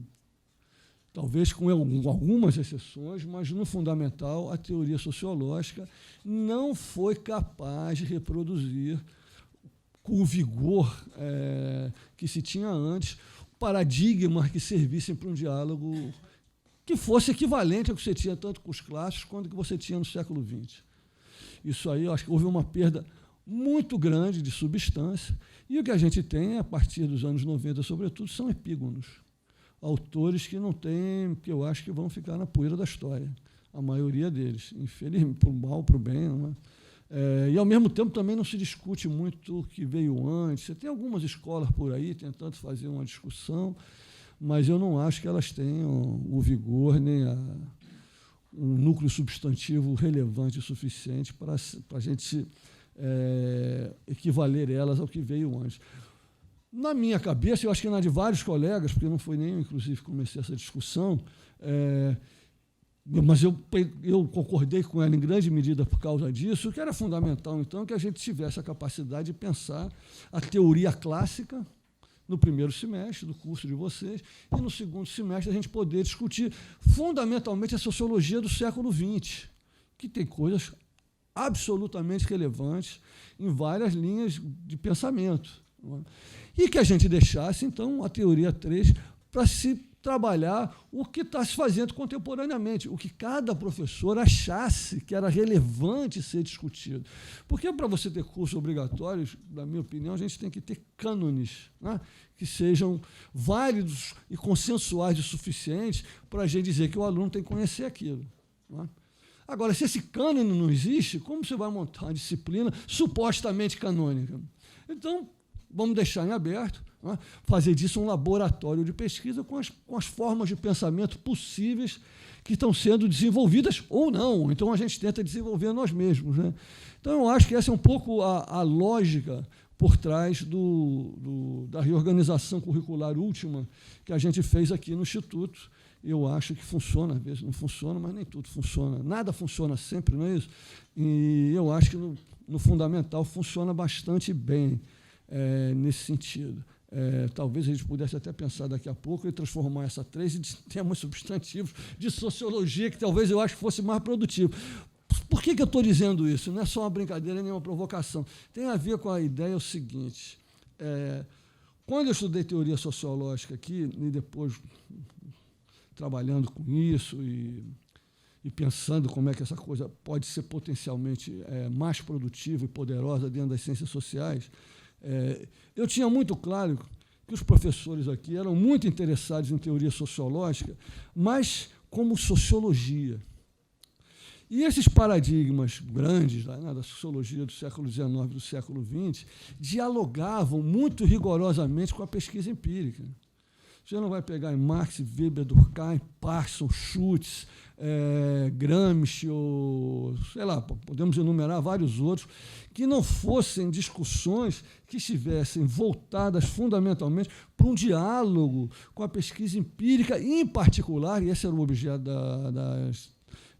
talvez com algumas exceções, mas, no fundamental, a teoria sociológica não foi capaz de reproduzir, com o vigor que se tinha antes, paradigmas que servissem para um diálogo que fosse equivalente ao que você tinha tanto com os clássicos quanto que você tinha no século XX. Isso aí, eu acho que houve uma perda muito grande de substância, e o que a gente tem, a partir dos anos 90, sobretudo, são epígonos. Autores que não têm, que eu acho que vão ficar na poeira da história, a maioria deles, infelizmente, para o mal, para o bem. Né? E, ao mesmo tempo, também não se discute muito o que veio antes. Você tem algumas escolas por aí tentando fazer uma discussão, mas eu não acho que elas tenham o vigor nem um núcleo substantivo relevante o suficiente para a gente equivaler elas ao que veio antes. Na minha cabeça, eu acho que na de vários colegas, porque não foi nem eu, inclusive, que comecei essa discussão, mas eu concordei com ela em grande medida por causa disso, que era fundamental, então, que a gente tivesse a capacidade de pensar a teoria clássica no primeiro semestre do curso de vocês, e no segundo semestre a gente poder discutir fundamentalmente a sociologia do século XX, que tem coisas absolutamente relevantes em várias linhas de pensamento. Não é? E que a gente deixasse, então, a teoria 3 para se trabalhar o que está se fazendo contemporaneamente, o que cada professor achasse que era relevante ser discutido. Porque, para você ter cursos obrigatórios, na minha opinião, a gente tem que ter cânones, né, que sejam válidos e consensuais o suficiente para a gente dizer que o aluno tem que conhecer aquilo. Né? Agora, se esse cânone não existe, como você vai montar uma disciplina supostamente canônica? Então, vamos deixar em aberto, né, fazer disso um laboratório de pesquisa com as formas de pensamento possíveis que estão sendo desenvolvidas ou não. Então, a gente tenta desenvolver nós mesmos. Né? Então, eu acho que essa é um pouco a lógica por trás da reorganização curricular última que a gente fez aqui no Instituto. Eu acho que funciona, às vezes não funciona, mas nem tudo funciona. Nada funciona sempre, não é isso? E eu acho que, no fundamental, funciona bastante bem nesse sentido. Talvez a gente pudesse até pensar daqui a pouco em transformar essa 3 em temas substantivos de sociologia, que talvez eu acho que fosse mais produtivo. Por que eu estou dizendo isso? Não é só uma brincadeira nem uma provocação. Tem a ver com a ideia seguinte. Quando eu estudei teoria sociológica aqui, e depois trabalhando com isso e pensando como é que essa coisa pode ser potencialmente mais produtiva e poderosa dentro das ciências sociais, eu tinha muito claro que os professores aqui eram muito interessados em teoria sociológica, mas como sociologia. E esses paradigmas grandes, né, da sociologia do século XIX e do século XX dialogavam muito rigorosamente com a pesquisa empírica. Você não vai pegar em Marx, Weber, Durkheim, Parsons, Schutz, Gramsci, ou, sei lá, podemos enumerar vários outros, que não fossem discussões que estivessem voltadas fundamentalmente para um diálogo com a pesquisa empírica, e, em particular, e esse era o objeto das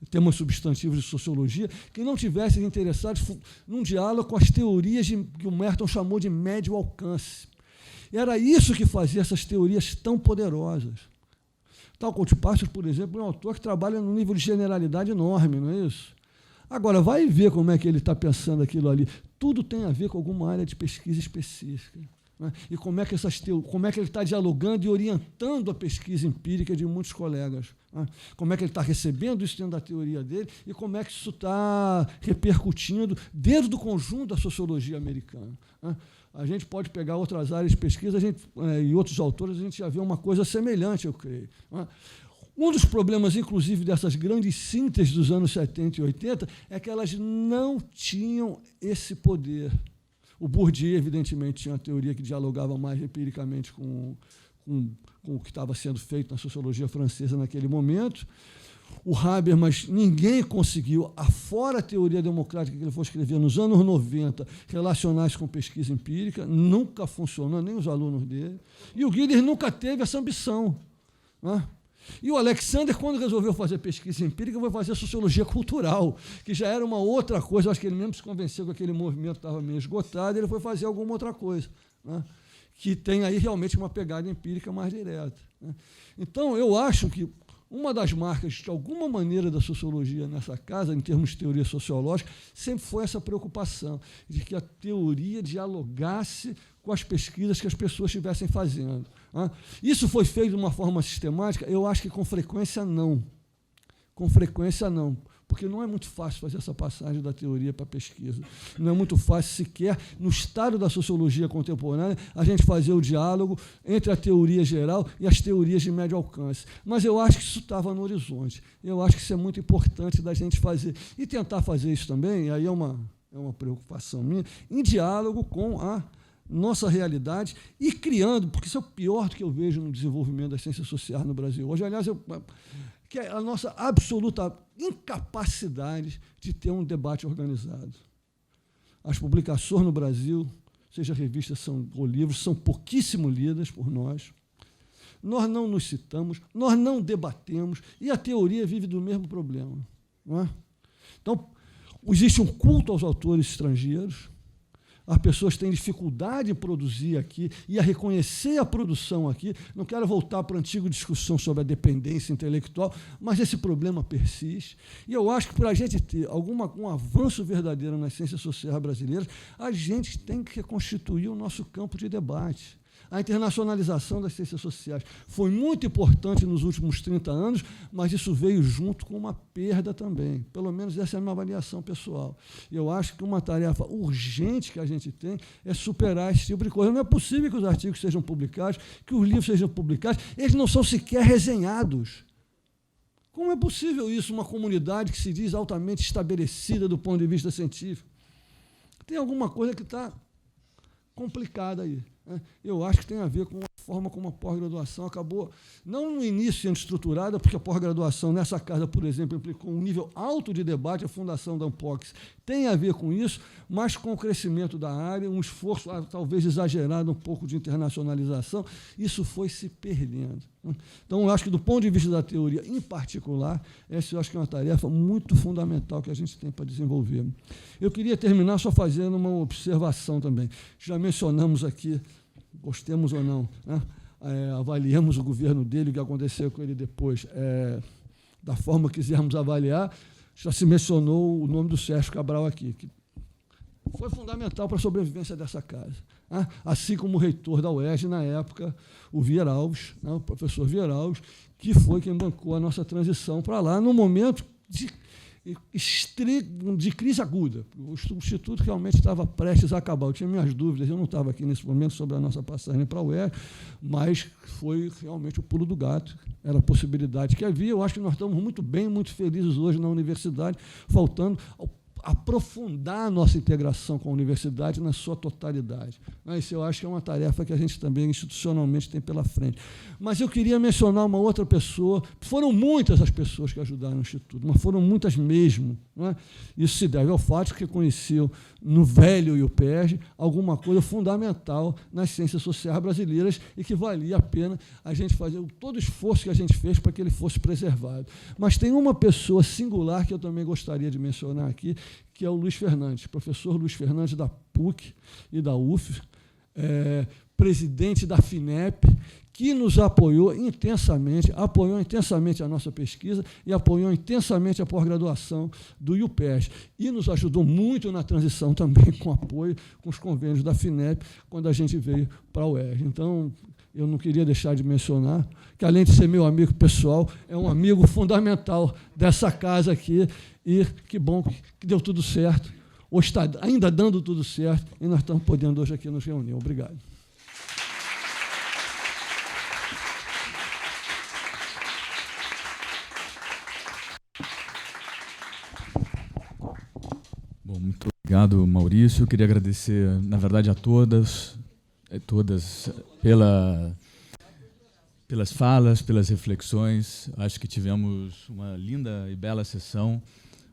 temas substantivos de sociologia, que não tivessem interessados num diálogo com as teorias que o Merton chamou de médio alcance. Era isso que fazia essas teorias tão poderosas. Talcott Parsons, por exemplo, é um autor que trabalha num nível de generalidade enorme, não é isso? Agora, vai ver como é que ele está pensando aquilo ali. Tudo tem a ver com alguma área de pesquisa específica. Né? E como é que ele está dialogando e orientando a pesquisa empírica de muitos colegas. Né? Como é que ele está recebendo isso dentro da teoria dele e como é que isso está repercutindo dentro do conjunto da sociologia americana. Né? A gente pode pegar outras áreas de pesquisa e outros autores, a gente já vê uma coisa semelhante, eu creio. Né? Um dos problemas, inclusive, dessas grandes sínteses dos anos 70 e 80 é que elas não tinham esse poder. O Bourdieu, evidentemente, tinha uma teoria que dialogava mais empiricamente com o que estava sendo feito na sociologia francesa naquele momento. O Habermas, ninguém conseguiu, afora a teoria democrática que ele foi escrever nos anos 90, relacionar-se com pesquisa empírica, nunca funcionou, nem os alunos dele. E o Guilherme nunca teve essa ambição. Né? E o Alexander, quando resolveu fazer pesquisa empírica, foi fazer sociologia cultural, que já era uma outra coisa. Eu acho que ele mesmo se convenceu que aquele movimento estava meio esgotado, e ele foi fazer alguma outra coisa, né? Que tem aí realmente uma pegada empírica mais direta. Né? Então, eu acho que uma das marcas, de alguma maneira, da sociologia nessa casa, em termos de teoria sociológica, sempre foi essa preocupação de que a teoria dialogasse com as pesquisas que as pessoas estivessem fazendo. Né? Isso foi feito de uma forma sistemática? Eu acho que com frequência não. Com frequência não. Porque não é muito fácil fazer essa passagem da teoria para a pesquisa. Não é muito fácil sequer, no estado da sociologia contemporânea, a gente fazer o diálogo entre a teoria geral e as teorias de médio alcance. Mas eu acho que isso estava no horizonte. Eu acho que isso é muito importante da gente fazer. E tentar fazer isso também, aí é uma preocupação minha, em diálogo com a nossa realidade e criando, porque isso é o pior do que eu vejo no desenvolvimento das ciências sociais no Brasil hoje. Aliás, que é a nossa absoluta incapacidade de ter um debate organizado. As publicações no Brasil, seja revistas ou livros, são pouquíssimo lidas por nós. Nós não nos citamos, nós não debatemos, e a teoria vive do mesmo problema. Não é? Então, existe um culto aos autores estrangeiros. as pessoas têm dificuldade em produzir aqui e a reconhecer a produção aqui. Não quero voltar para a antiga discussão sobre a dependência intelectual, mas esse problema persiste. E eu acho que, para a gente ter um avanço verdadeiro nas ciências sociais brasileiras, a gente tem que reconstituir o nosso campo de debate. A internacionalização das ciências sociais foi muito importante nos últimos 30 anos, mas isso veio junto com uma perda também. Pelo menos essa é a minha avaliação pessoal. Eu acho que uma tarefa urgente que a gente tem é superar esse tipo de coisa. Não é possível que os artigos sejam publicados, que os livros sejam publicados, eles não são sequer resenhados. Como é possível isso, uma comunidade que se diz altamente estabelecida do ponto de vista científico? Tem alguma coisa que está complicada aí. Eu acho que tem a ver com a forma como a pós-graduação acabou, não no início sendo estruturada, porque a pós-graduação nessa casa, por exemplo, implicou um nível alto de debate, a fundação da Unpox tem a ver com isso, mas com o crescimento da área, um esforço talvez exagerado, um pouco de internacionalização, isso foi se perdendo. Então, eu acho que, do ponto de vista da teoria em particular, essa eu acho que é uma tarefa muito fundamental que a gente tem para desenvolver. Eu queria terminar só fazendo uma observação também. Já mencionamos aqui, gostemos ou não, né? Avaliamos o governo dele, o que aconteceu com ele depois. Da forma que quisermos avaliar, já se mencionou o nome do Sérgio Cabral aqui, que foi fundamental para a sobrevivência dessa casa. Assim como o reitor da UERJ, na época, o Vieira Alves, o professor Vieira Alves, que foi quem bancou a nossa transição para lá, no momento de crise aguda. O Instituto realmente estava prestes a acabar. Eu tinha minhas dúvidas, eu não estava aqui nesse momento sobre a nossa passagem para a UERJ, mas foi realmente o pulo do gato, era a possibilidade que havia. Eu acho que nós estamos muito bem, muito felizes hoje na universidade, faltando aprofundar a nossa integração com a universidade na sua totalidade. Isso eu acho que é uma tarefa que a gente também institucionalmente tem pela frente. Mas eu queria mencionar uma outra pessoa. Foram muitas as pessoas que ajudaram o Instituto, mas foram muitas mesmo. Isso se deve ao fato de que conheciam no velho IUPERJ alguma coisa fundamental nas ciências sociais brasileiras e que valia a pena a gente fazer todo o esforço que a gente fez para que ele fosse preservado. Mas tem uma pessoa singular que eu também gostaria de mencionar aqui, que é o Luiz Fernandes, professor Luiz Fernandes da PUC e da UF, presidente da FINEP, que nos apoiou intensamente a nossa pesquisa e apoiou intensamente a pós-graduação do IUPERJ. E nos ajudou muito na transição também com apoio, com os convênios da FINEP, quando a gente veio para a UERJ. Então, eu não queria deixar de mencionar que, além de ser meu amigo pessoal, é um amigo fundamental dessa casa aqui, e que bom que deu tudo certo, ou está ainda dando tudo certo, e nós estamos podendo hoje aqui nos reunir. Obrigado. Bom, muito obrigado, Maurício. Eu queria agradecer, na verdade, a todas pelas falas, pelas reflexões. Acho que tivemos uma linda e bela sessão,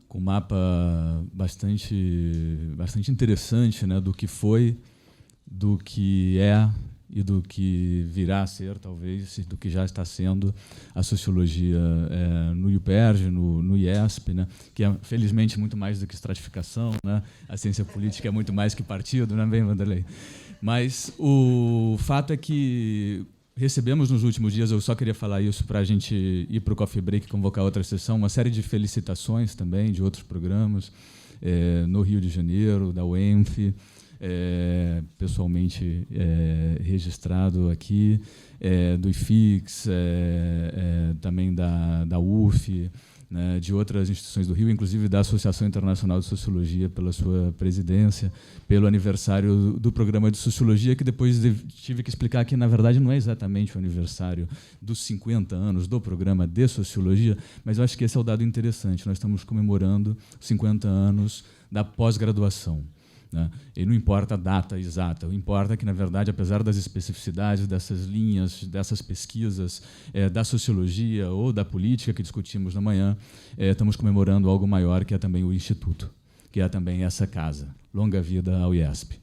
com um mapa bastante interessante, né, do que foi, do que é e do que virá a ser, talvez, do que já está sendo a sociologia no IUPERJ, no IESP, né, que é, felizmente, muito mais do que estratificação, né? A ciência política é muito mais que partido, não é bem, Vanderlei? Mas o fato é que recebemos nos últimos dias, eu só queria falar isso para a gente ir para o coffee break e convocar outra sessão, uma série de felicitações também de outros programas, no Rio de Janeiro, da UENF, pessoalmente registrado aqui, do IFIX, também da UF, né, de outras instituições do Rio, inclusive da Associação Internacional de Sociologia, pela sua presidência, pelo aniversário do programa de Sociologia, que depois tive que explicar que, na verdade, não é exatamente o aniversário dos 50 anos do programa de Sociologia, mas eu acho que esse é o dado interessante. Nós estamos comemorando 50 anos da pós-graduação, né? E não importa a data exata, o importa que, na verdade, apesar das especificidades dessas linhas, dessas pesquisas da sociologia ou da política que discutimos na manhã, estamos comemorando algo maior, que é também o Instituto, que é também essa casa. Longa vida ao IESP.